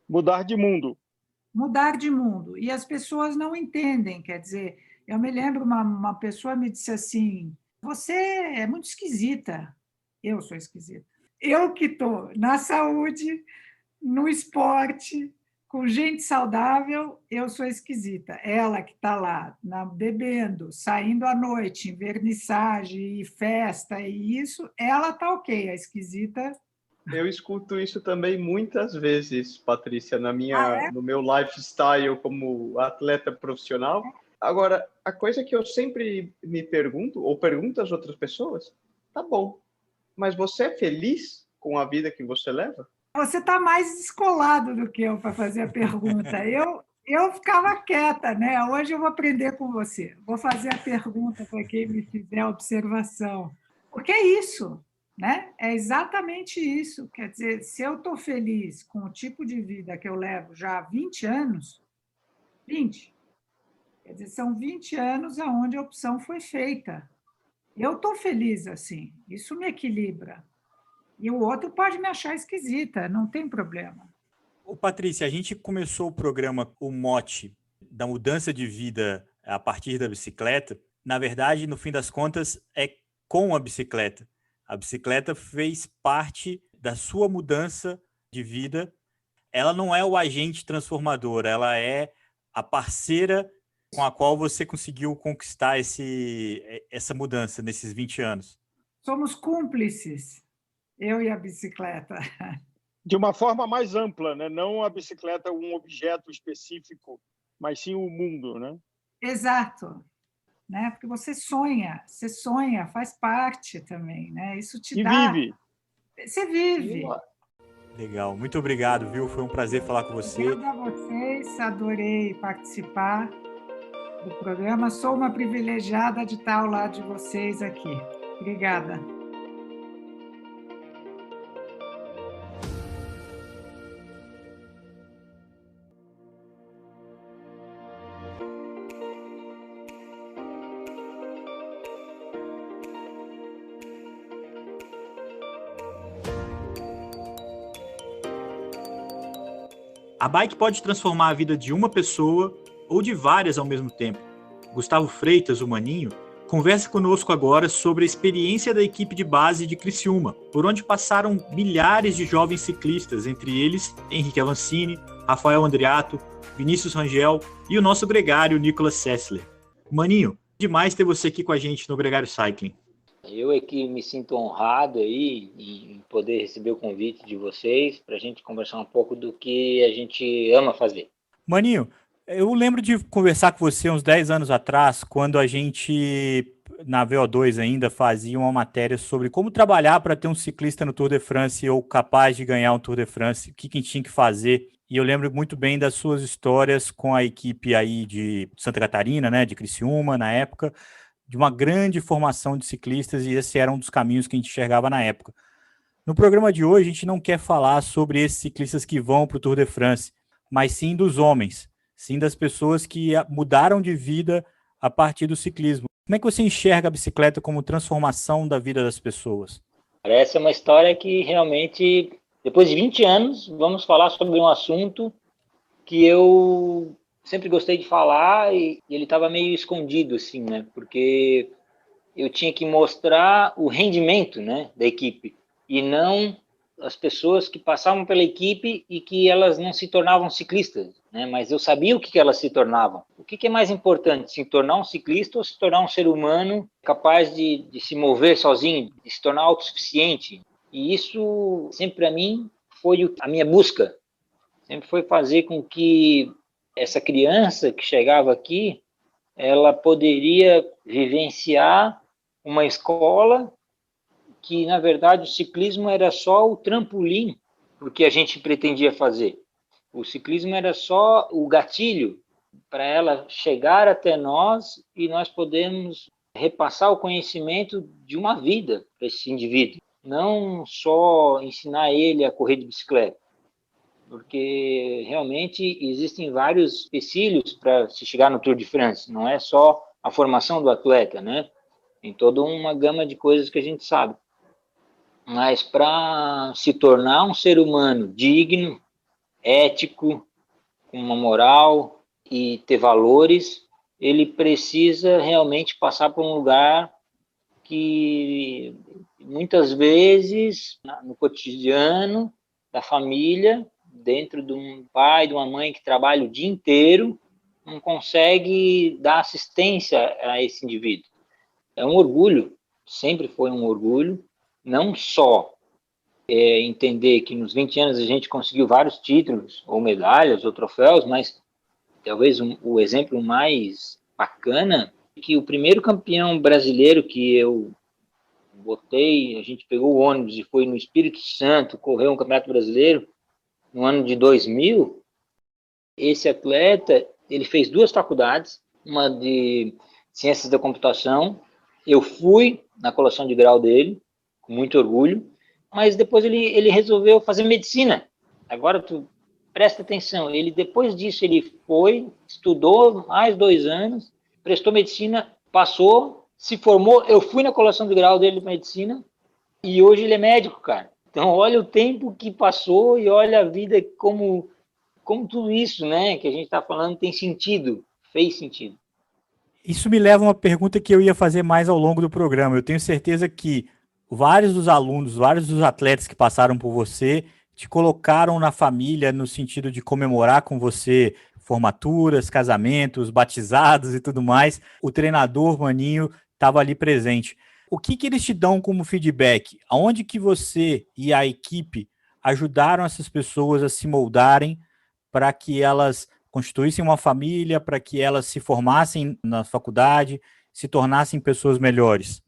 Mudar de mundo. Mudar de mundo. E as pessoas não entendem, quer dizer, eu me lembro, uma pessoa me disse assim, você é muito esquisita. Eu sou esquisita. Eu que estou na saúde, no esporte, com gente saudável, eu sou esquisita. Ela que está lá, bebendo, saindo à noite, em vernissagem, e festa, e isso, ela está ok, a esquisita. Eu escuto isso também muitas vezes, Patrícia, no meu lifestyle como atleta profissional. Agora, a coisa que eu sempre me pergunto, ou pergunto às outras pessoas, tá bom, mas você é feliz com a vida que você leva? Você está mais descolado do que eu para fazer a pergunta. Eu ficava quieta, né? Hoje eu vou aprender com você. Vou fazer a pergunta para quem me fizer a observação. Porque é isso, né? É exatamente isso. Quer dizer, se eu estou feliz com o tipo de vida que eu levo já há 20 anos, 20, quer dizer, são 20 anos onde a opção foi feita. Eu estou feliz assim, isso me equilibra. E o outro pode me achar esquisita, não tem problema. Ô, Patrícia, a gente começou o programa com o mote da mudança de vida a partir da bicicleta. Na verdade, no fim das contas, é com a bicicleta. A bicicleta fez parte da sua mudança de vida. Ela não é o agente transformador, ela é a parceira com a qual você conseguiu conquistar essa mudança nesses 20 anos. Somos cúmplices. Eu e a bicicleta. De uma forma mais ampla, né? Não a bicicleta um objeto específico, mas sim o mundo, né? Exato. Né? Porque você sonha, faz parte também. Né? Isso te dá... vive. Você vive. Legal, muito obrigado, viu? Foi um prazer falar com você. Obrigada a vocês, adorei participar do programa. Sou uma privilegiada de estar ao lado de vocês aqui. Obrigada. A bike pode transformar a vida de uma pessoa ou de várias ao mesmo tempo. Gustavo Freitas, o Maninho, conversa conosco agora sobre a experiência da equipe de base de Criciúma, por onde passaram milhares de jovens ciclistas, entre eles Henrique Avancini, Rafael Andriato, Vinícius Rangel e o nosso gregário Nicolas Sessler. Maninho, demais ter você aqui com a gente no Gregário Cycling. Eu é que me sinto honrado aí em poder receber o convite de vocês para a gente conversar um pouco do que a gente ama fazer. Maninho, eu lembro de conversar com você uns 10 anos atrás, quando a gente, na VO2 ainda, fazia uma matéria sobre como trabalhar para ter um ciclista no Tour de France ou capaz de ganhar um Tour de France, o que a gente tinha que fazer. E eu lembro muito bem das suas histórias com a equipe aí de Santa Catarina, né, de Criciúma, na época, de uma grande formação de ciclistas, e esse era um dos caminhos que a gente enxergava na época. No programa de hoje, a gente não quer falar sobre esses ciclistas que vão para o Tour de France, mas sim dos homens, sim das pessoas que mudaram de vida a partir do ciclismo. Como é que você enxerga a bicicleta como transformação da vida das pessoas? Essa é uma história que realmente, depois de 20 anos, vamos falar sobre um assunto que eu sempre gostei de falar e ele estava meio escondido, assim, né? Porque eu tinha que mostrar o rendimento, né, da equipe e não as pessoas que passavam pela equipe e que elas não se tornavam ciclistas, né? Mas eu sabia o que elas se tornavam. O que é mais importante, se tornar um ciclista ou se tornar um ser humano capaz de se mover sozinho, de se tornar autossuficiente? E isso sempre para mim foi a minha busca, sempre foi fazer com que essa criança que chegava aqui, ela poderia vivenciar uma escola que, na verdade, o ciclismo era só o trampolim do que a gente pretendia fazer. O ciclismo era só o gatilho para ela chegar até nós e nós podemos repassar o conhecimento de uma vida para esse indivíduo. Não só ensinar ele a correr de bicicleta, porque realmente existem vários empecilhos para se chegar no Tour de France. Não é só a formação do atleta, né? Tem toda uma gama de coisas que a gente sabe. Mas para se tornar um ser humano digno, ético, com uma moral e ter valores, ele precisa realmente passar por um lugar que muitas vezes no cotidiano da família, dentro de um pai, de uma mãe que trabalha o dia inteiro, não consegue dar assistência a esse indivíduo. É um orgulho, sempre foi um orgulho, não só entender que nos 20 anos a gente conseguiu vários títulos, ou medalhas, ou troféus, mas talvez o exemplo mais bacana é que o primeiro campeão brasileiro que eu botei, a gente pegou o ônibus e foi no Espírito Santo, correu um campeonato brasileiro, no ano de 2000, esse atleta, ele fez 2 faculdades, uma de ciências da computação, eu fui na colação de grau dele, com muito orgulho, mas depois ele resolveu fazer medicina. Agora tu presta atenção, ele depois disso ele foi, estudou mais 2 anos, prestou medicina, passou, se formou, eu fui na colação de grau dele de medicina e hoje ele é médico, cara. Então olha o tempo que passou e olha a vida como tudo isso, né, que a gente está falando tem sentido, fez sentido. Isso me leva a uma pergunta que eu ia fazer mais ao longo do programa. Eu tenho certeza que vários dos alunos, vários dos atletas que passaram por você te colocaram na família no sentido de comemorar com você formaturas, casamentos, batizados e tudo mais. O treinador Maninho estava ali presente. O que eles te dão como feedback? Aonde que você e a equipe ajudaram essas pessoas a se moldarem para que elas constituíssem uma família, para que elas se formassem na faculdade, se tornassem pessoas melhores?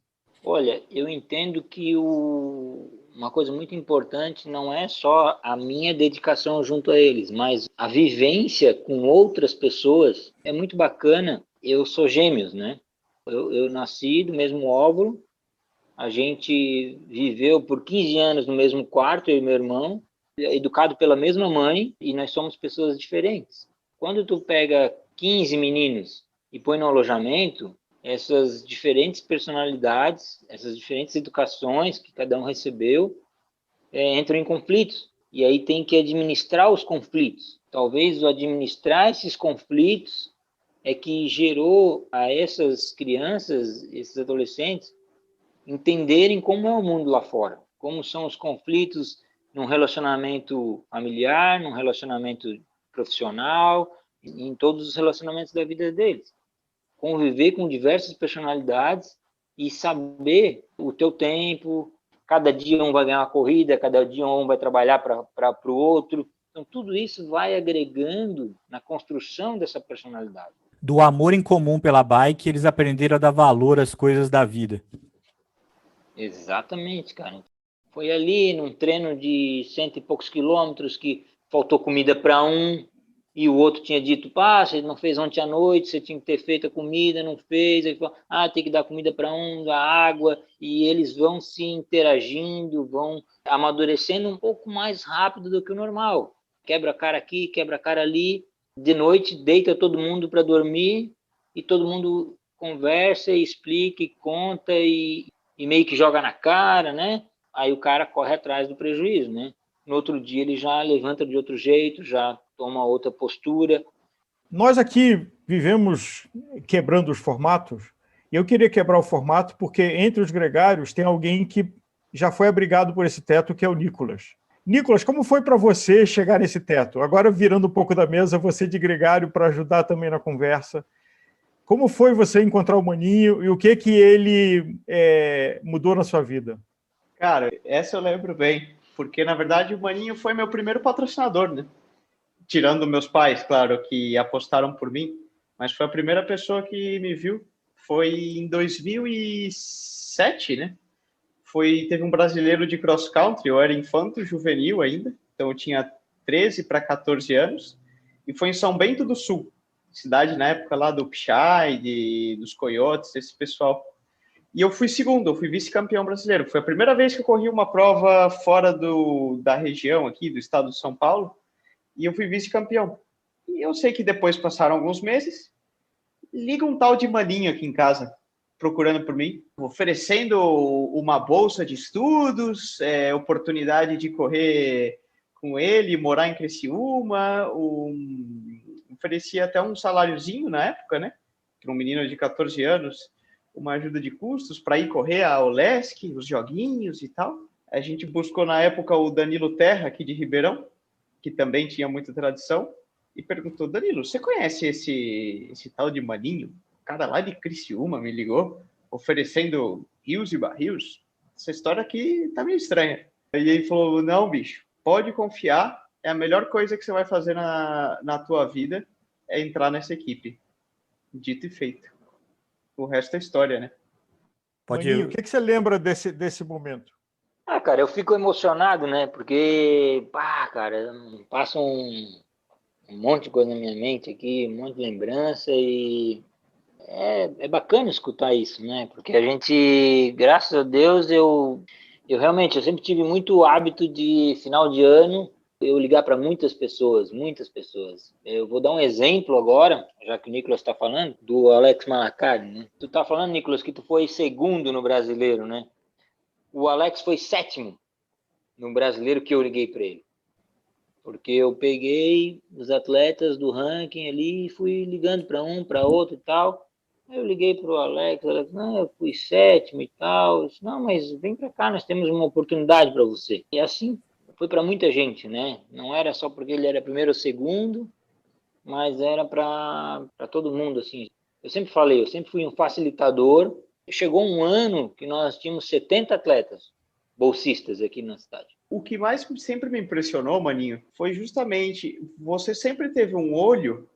Olha, eu entendo que uma coisa muito importante não é só a minha dedicação junto a eles, mas a vivência com outras pessoas é muito bacana. Eu sou gêmeos, né? Eu nasci do mesmo óvulo, a gente viveu por 15 anos no mesmo quarto, eu e meu irmão, educado pela mesma mãe, e nós somos pessoas diferentes. Quando tu pega 15 meninos e põe no alojamento, essas diferentes personalidades, essas diferentes educações que cada um recebeu, entram em conflitos. E aí tem que administrar os conflitos. Talvez o administrar esses conflitos é que gerou a essas crianças, esses adolescentes, entenderem como é o mundo lá fora, como são os conflitos num relacionamento familiar, num relacionamento profissional, em todos os relacionamentos da vida deles. Conviver com diversas personalidades e saber o teu tempo. Cada dia um vai ganhar uma corrida, cada dia um vai trabalhar para o outro. Então, tudo isso vai agregando na construção dessa personalidade. Do amor em comum pela bike, eles aprenderam a dar valor às coisas da vida. Exatamente, cara. Foi ali num treino de 100 e poucos quilômetros que faltou comida para um e o outro tinha dito, você não fez ontem à noite, você tinha que ter feito a comida, não fez. Ele falou, tem que dar comida para um, dar água, e eles vão se interagindo, vão amadurecendo um pouco mais rápido do que o normal. Quebra a cara aqui, quebra a cara ali, de noite deita todo mundo para dormir e todo mundo conversa e explica e conta e meio que joga na cara, né? Aí o cara corre atrás do prejuízo, né? No outro dia ele já levanta de outro jeito, já toma outra postura. Nós aqui vivemos quebrando os formatos, e eu queria quebrar o formato porque entre os gregários tem alguém que já foi abrigado por esse teto, que é o Nicolas. Nicolas, como foi para você chegar nesse teto? Agora, virando um pouco da mesa, você de gregário para ajudar também na conversa. Como foi você encontrar o Maninho e o que ele mudou na sua vida? Cara, essa eu lembro bem, porque na verdade o Maninho foi meu primeiro patrocinador, né? Tirando meus pais, claro, que apostaram por mim, mas foi a primeira pessoa que me viu. Foi em 2007, né? Teve um brasileiro de cross country, eu era infanto juvenil ainda, então eu tinha 13 para 14 anos, e foi em São Bento do Sul, cidade na época lá do Pichai, dos Coiotes, esse pessoal. E eu fui segundo, eu fui vice-campeão brasileiro. Foi a primeira vez que eu corri uma prova fora da região aqui, do estado de São Paulo, e eu fui vice-campeão. E eu sei que depois passaram alguns meses, liga um tal de Maninho aqui em casa, procurando por mim, oferecendo uma bolsa de estudos, oportunidade de correr com ele, morar em Criciúma, oferecia até um saláriozinho na época, né? Para um menino de 14 anos, uma ajuda de custos para ir correr a Olesc, os joguinhos e tal. A gente buscou na época o Danilo Terra, aqui de Ribeirão, que também tinha muita tradição, e perguntou, Danilo, você conhece esse tal de Maninho? O cara lá de Criciúma me ligou, oferecendo rios e barris. Essa história aqui tá meio estranha. E ele falou, não, bicho, pode confiar, é a melhor coisa que você vai fazer na tua vida é entrar nessa equipe. Dito e feito. O resto é história, né? Maninho, o que você lembra desse momento? Cara, eu fico emocionado, né? Porque, cara, passa um monte de coisa na minha mente aqui, um monte de lembrança e é bacana escutar isso, né? Porque a gente, graças a Deus, eu sempre tive muito hábito de final de ano eu ligar para muitas pessoas, muitas pessoas. Eu vou dar um exemplo agora, já que o Nicolas está falando, do Alex Malacari, né? Tu tá falando, Nicolas, que tu foi segundo no brasileiro, né? O Alex foi sétimo no brasileiro que eu liguei para ele. Porque eu peguei os atletas do ranking ali e fui ligando para um, para outro e tal. Aí eu liguei para o Alex, não, eu fui sétimo e tal. Eu disse, não, mas vem para cá, nós temos uma oportunidade para você. E assim foi para muita gente, né? Não era só porque ele era primeiro ou segundo, mas era para todo mundo, assim. Eu sempre falei, eu sempre fui um facilitador. Chegou um ano que nós tínhamos 70 atletas bolsistas aqui na cidade. O que mais sempre me impressionou, Maninho, foi justamente você sempre teve um olho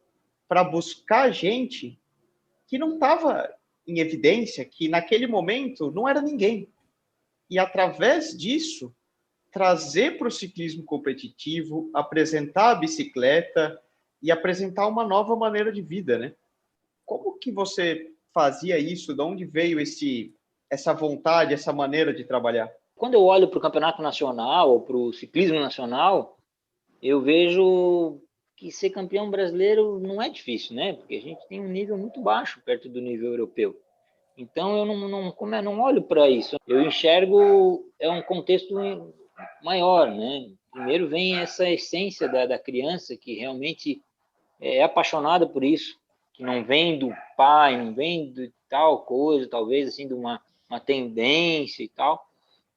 para buscar gente que não estava em evidência, que naquele momento não era ninguém. E através disso, trazer para o ciclismo competitivo, apresentar a bicicleta e apresentar uma nova maneira de vida, né? Como que você fazia isso? De onde veio essa vontade, essa maneira de trabalhar? Quando eu olho para o campeonato nacional ou para o ciclismo nacional, eu vejo que ser campeão brasileiro não é difícil, né? Porque a gente tem um nível muito baixo perto do nível europeu. Então eu não olho para isso. Eu enxergo um contexto maior, né? Primeiro vem essa essência da criança que realmente é apaixonada por isso, que não vem do pai, não vem de tal coisa, talvez assim de uma tendência e tal.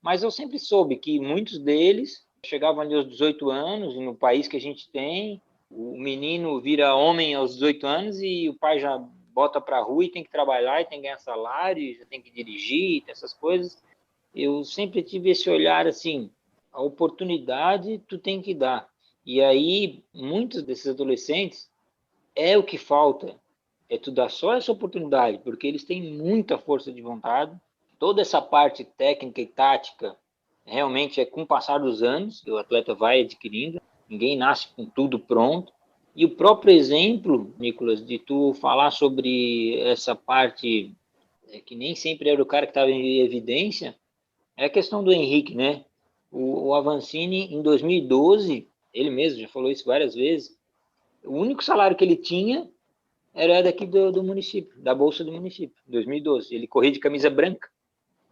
Mas eu sempre soube que muitos deles chegavam ali aos 18 anos, e no país que a gente tem, o menino vira homem aos 18 anos e o pai já bota para a rua e tem que trabalhar, e tem que ganhar salário, já tem que dirigir, essas coisas. Eu sempre tive esse olhar assim, a oportunidade tu tem que dar. E aí, muitos desses adolescentes, é o que falta, é tu dar só essa oportunidade, porque eles têm muita força de vontade, toda essa parte técnica e tática, realmente é com o passar dos anos, que o atleta vai adquirindo, ninguém nasce com tudo pronto. E o próprio exemplo, Nicolas, de tu falar sobre essa parte, que nem sempre era o cara que estava em evidência, é a questão do Henrique, né? O Avancini, em 2012, ele mesmo já falou isso várias vezes, o único salário que ele tinha era daqui do município, da bolsa do município, 2012. Ele corria de camisa branca,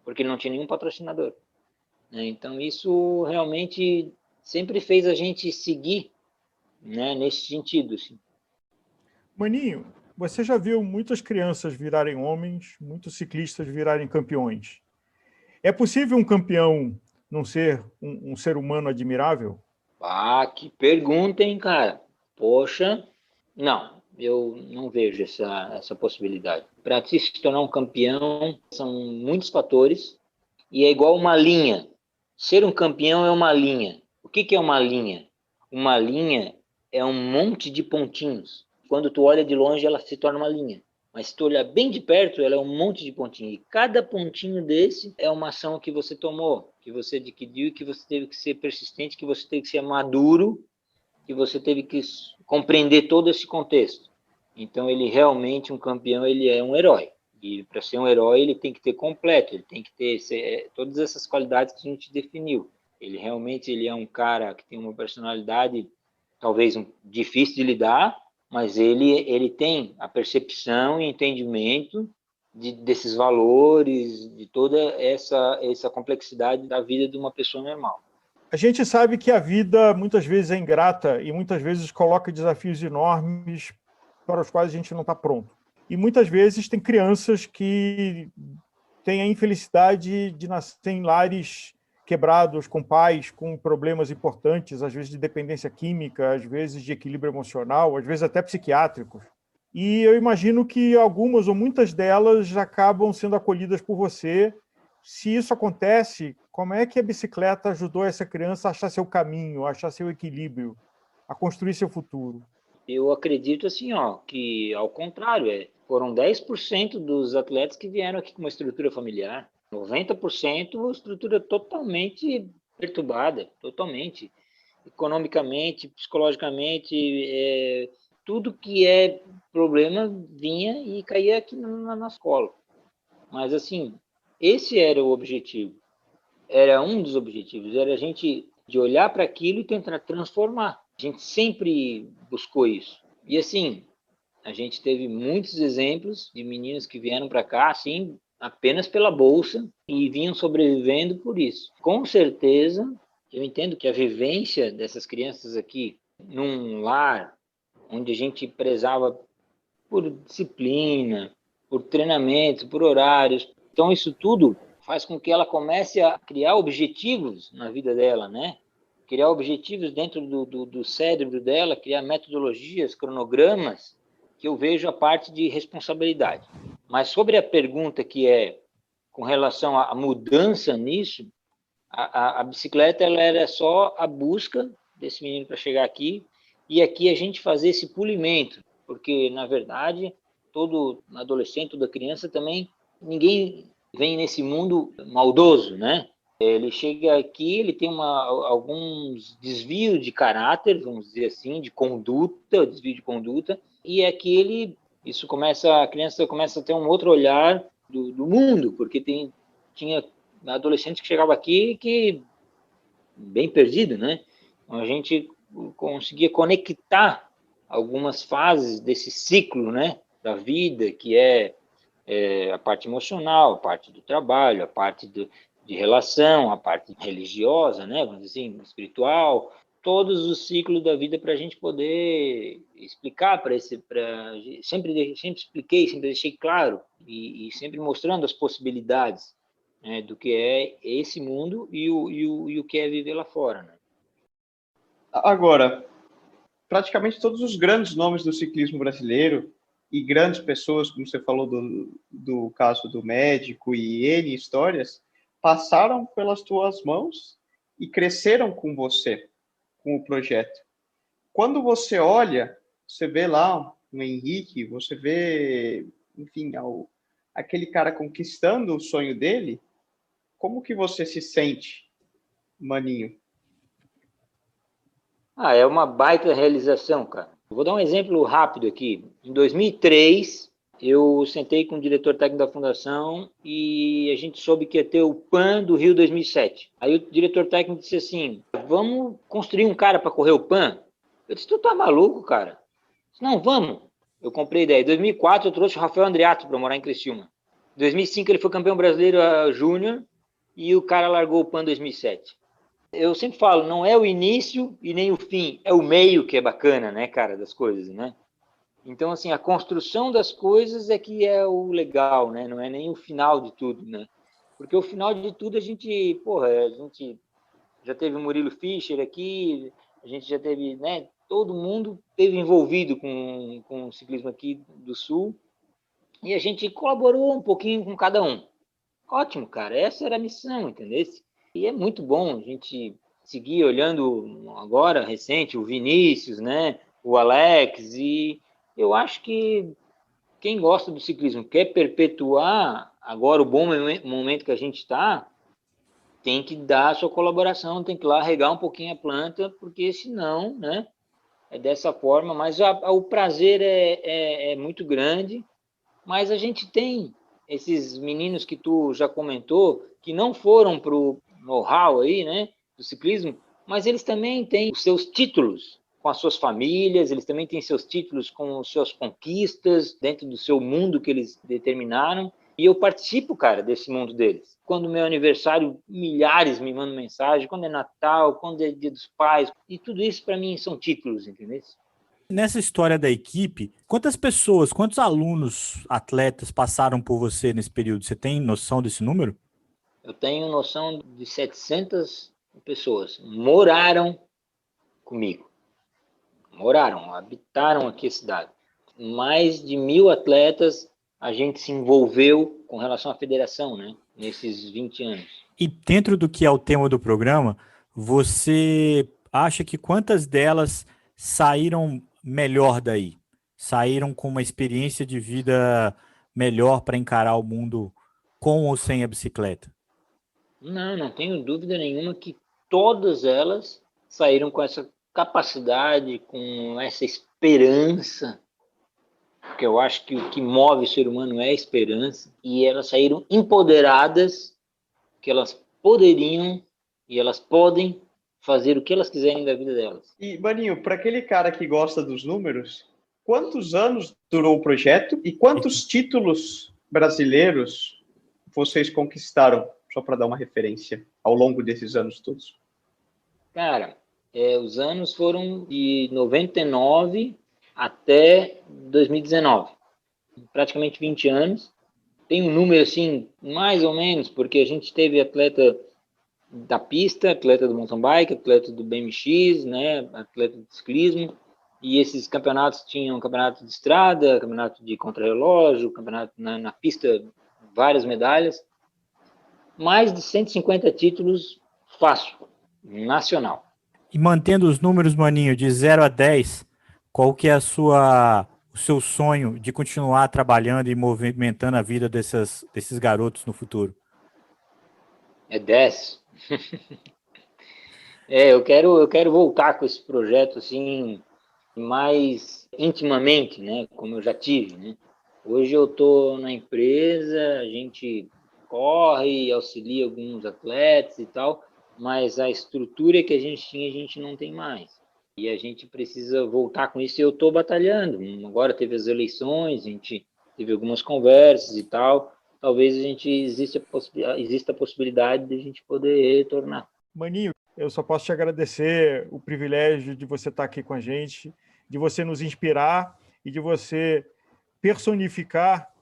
porque ele não tinha nenhum patrocinador. Então, isso realmente sempre fez a gente seguir, né, nesse sentido. Assim. Maninho, você já viu muitas crianças virarem homens, muitos ciclistas virarem campeões. É possível um campeão não ser um ser humano admirável? Ah, que pergunta, hein, cara? Poxa, não, eu não vejo essa possibilidade. Para se tornar um campeão, são muitos fatores, e é igual uma linha. Ser um campeão é uma linha. O que é uma linha? Uma linha é um monte de pontinhos. Quando tu olha de longe, ela se torna uma linha. Mas se tu olhar bem de perto, ela é um monte de pontinhos. E cada pontinho desse é uma ação que você tomou, que você adquiriu, que você teve que ser persistente, que você teve que ser maduro, que você teve que compreender todo esse contexto. Então, ele realmente, um campeão, ele é um herói. E para ser um herói, ele tem que ter completo, ele tem que ter todas essas qualidades que a gente definiu. Ele realmente ele é um cara que tem uma personalidade talvez difícil de lidar, mas ele tem a percepção e entendimento desses valores, de toda essa complexidade da vida de uma pessoa normal. A gente sabe que a vida muitas vezes é ingrata e muitas vezes coloca desafios enormes para os quais a gente não está pronto. E muitas vezes tem crianças que têm a infelicidade de nascer em lares quebrados, com pais com problemas importantes, às vezes de dependência química, às vezes de equilíbrio emocional, às vezes até psiquiátricos. E eu imagino que algumas ou muitas delas acabam sendo acolhidas por você. Se isso acontece, como é que a bicicleta ajudou essa criança a achar seu caminho, a achar seu equilíbrio, a construir seu futuro? Eu acredito assim, que ao contrário, foram 10% dos atletas que vieram aqui com uma estrutura familiar, 90% estrutura totalmente perturbada, totalmente, economicamente, psicologicamente, tudo que é problema vinha e caía aqui na escola. Mas assim, esse era o objetivo, era um dos objetivos, era a gente de olhar para aquilo e tentar transformar. A gente sempre buscou isso. E assim, a gente teve muitos exemplos de meninos que vieram para cá, assim, apenas pela bolsa e vinham sobrevivendo por isso. Com certeza, eu entendo que a vivência dessas crianças aqui, num lar onde a gente prezava por disciplina, por treinamento, por horários, então isso tudo faz com que ela comece a criar objetivos na vida dela, né? Criar objetivos dentro do cérebro dela, criar metodologias, cronogramas, que eu vejo a parte de responsabilidade. Mas sobre a pergunta que é com relação à mudança nisso, a bicicleta ela era só a busca desse menino para chegar aqui, e aqui a gente fazer esse polimento, porque, na verdade, todo adolescente, toda criança também, ninguém vem nesse mundo maldoso, né? Ele chega aqui, ele tem alguns desvios de caráter, vamos dizer assim, de conduta, desvio de conduta, e aqui a criança começa a ter um outro olhar do mundo, porque tinha adolescentes que chegavam aqui que bem perdido, né? Então, a gente conseguia conectar algumas fases desse ciclo, né, da vida, que é a parte emocional, a parte do trabalho, a parte de relação, a parte religiosa, né, vamos dizer assim, espiritual, todos os ciclos da vida para a gente poder explicar sempre expliquei, sempre deixei claro e sempre mostrando as possibilidades, né, do que é esse mundo e o que é viver lá fora, né? Agora, praticamente todos os grandes nomes do ciclismo brasileiro e grandes pessoas, como você falou do caso do médico e N histórias, passaram pelas tuas mãos e cresceram com você, com o projeto. Quando você olha, você vê lá o Henrique, você vê, enfim, aquele cara conquistando o sonho dele, como que você se sente, maninho? É uma baita realização, cara. Eu vou dar um exemplo rápido aqui. Em 2003, eu sentei com o diretor técnico da fundação e a gente soube que ia ter o PAN do Rio 2007. Aí o diretor técnico disse assim, vamos construir um cara para correr o PAN? Eu disse, tu tá maluco, cara? Eu disse, não, vamos. Eu comprei a ideia. Em 2004, eu trouxe o Rafael Andreato para morar em Criciúma. Em 2005, ele foi campeão brasileiro júnior e o cara largou o PAN em 2007. Eu sempre falo, não é o início e nem o fim, é o meio que é bacana, né, cara, das coisas, né? Então, assim, a construção das coisas é que é o legal, né? Não é nem o final de tudo, né? Porque o final de tudo a gente já teve o Murilo Fischer aqui, a gente já teve, né? Todo mundo esteve envolvido com o ciclismo aqui do Sul e a gente colaborou um pouquinho com cada um. Ótimo, cara, essa era a missão, entendeu? E é muito bom a gente seguir olhando agora, recente, o Vinícius, né? O Alex, e eu acho que quem gosta do ciclismo quer perpetuar agora o bom momento que a gente está, tem que dar a sua colaboração, tem que ir lá regar um pouquinho a planta, porque senão, né? É dessa forma, mas o prazer é muito grande, mas a gente tem esses meninos que tu já comentou, que não foram para o know-how aí, né, do ciclismo, mas eles também têm os seus títulos com as suas famílias, eles também têm seus títulos com as suas conquistas dentro do seu mundo que eles determinaram, e eu participo, cara, desse mundo deles. Quando meu aniversário, milhares me mandam mensagem, quando é Natal, quando é Dia dos Pais, e tudo isso para mim são títulos, entendeu? Nessa história da equipe, quantas pessoas, quantos alunos, atletas passaram por você nesse período? Você tem noção desse número? Eu tenho noção de 700 pessoas moraram comigo. Moraram, habitaram aqui a cidade. Mais de 1.000 atletas a gente se envolveu com relação à federação, né? Nesses 20 anos. E dentro do que é o tema do programa, você acha que quantas delas saíram melhor daí? Saíram com uma experiência de vida melhor para encarar o mundo com ou sem a bicicleta? Não tenho dúvida nenhuma que todas elas saíram com essa capacidade, com essa esperança, porque eu acho que o que move o ser humano é a esperança, e elas saíram empoderadas, que elas poderiam e elas podem fazer o que elas quiserem da vida delas. E, maninho, para aquele cara que gosta dos números, quantos anos durou o projeto e quantos títulos brasileiros vocês conquistaram, só para dar uma referência, ao longo desses anos todos? Cara, os anos foram de 99 até 2019, praticamente 20 anos. Tem um número assim, mais ou menos, porque a gente teve atleta da pista, atleta do mountain bike, atleta do BMX, né, atleta de ciclismo, e esses campeonatos tinham campeonato de estrada, campeonato de contrarrelógio, campeonato na pista, várias medalhas, mais de 150 títulos fácil, nacional. E mantendo os números, maninho, de 0 a 10, qual que é o seu sonho de continuar trabalhando e movimentando a vida desses garotos no futuro? É 10. Eu quero voltar com esse projeto assim mais intimamente, né, como eu já tive, né? Hoje eu estou na empresa, a gente corre, auxilia alguns atletas e tal, mas a estrutura que a gente tinha, a gente não tem mais. E a gente precisa voltar com isso e eu estou batalhando. Agora teve as eleições, a gente teve algumas conversas e tal. Talvez exista a possibilidade de a gente poder retornar. Maninho, eu só posso te agradecer o privilégio de você estar aqui com a gente, de você nos inspirar e de você personificar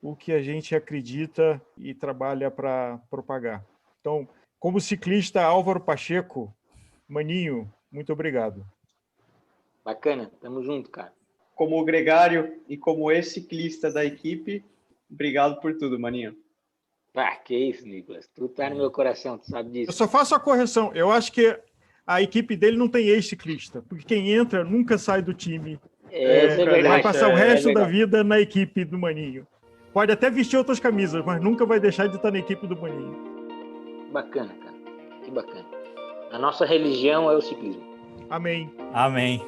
o que a gente acredita e trabalha para propagar. Então, como ciclista Álvaro Pacheco, Maninho, muito obrigado. Bacana, tamo junto, cara. como gregário e como ex-ciclista da equipe, obrigado por tudo, maninho. Ah, que isso, Nicolas. Tu tá no meu coração, tu sabe Eu disso. só faço a correção. Eu acho que a equipe dele não tem ex-ciclista, porque quem entra nunca sai do time. Isso é Vai verdade. passar o é resto da verdade. vida na equipe do Maninho. Pode até vestir outras camisas, mas nunca vai deixar de estar na equipe do Maninho. Bacana, cara. Que bacana. A nossa religião é o ciclismo. Amém. Amém.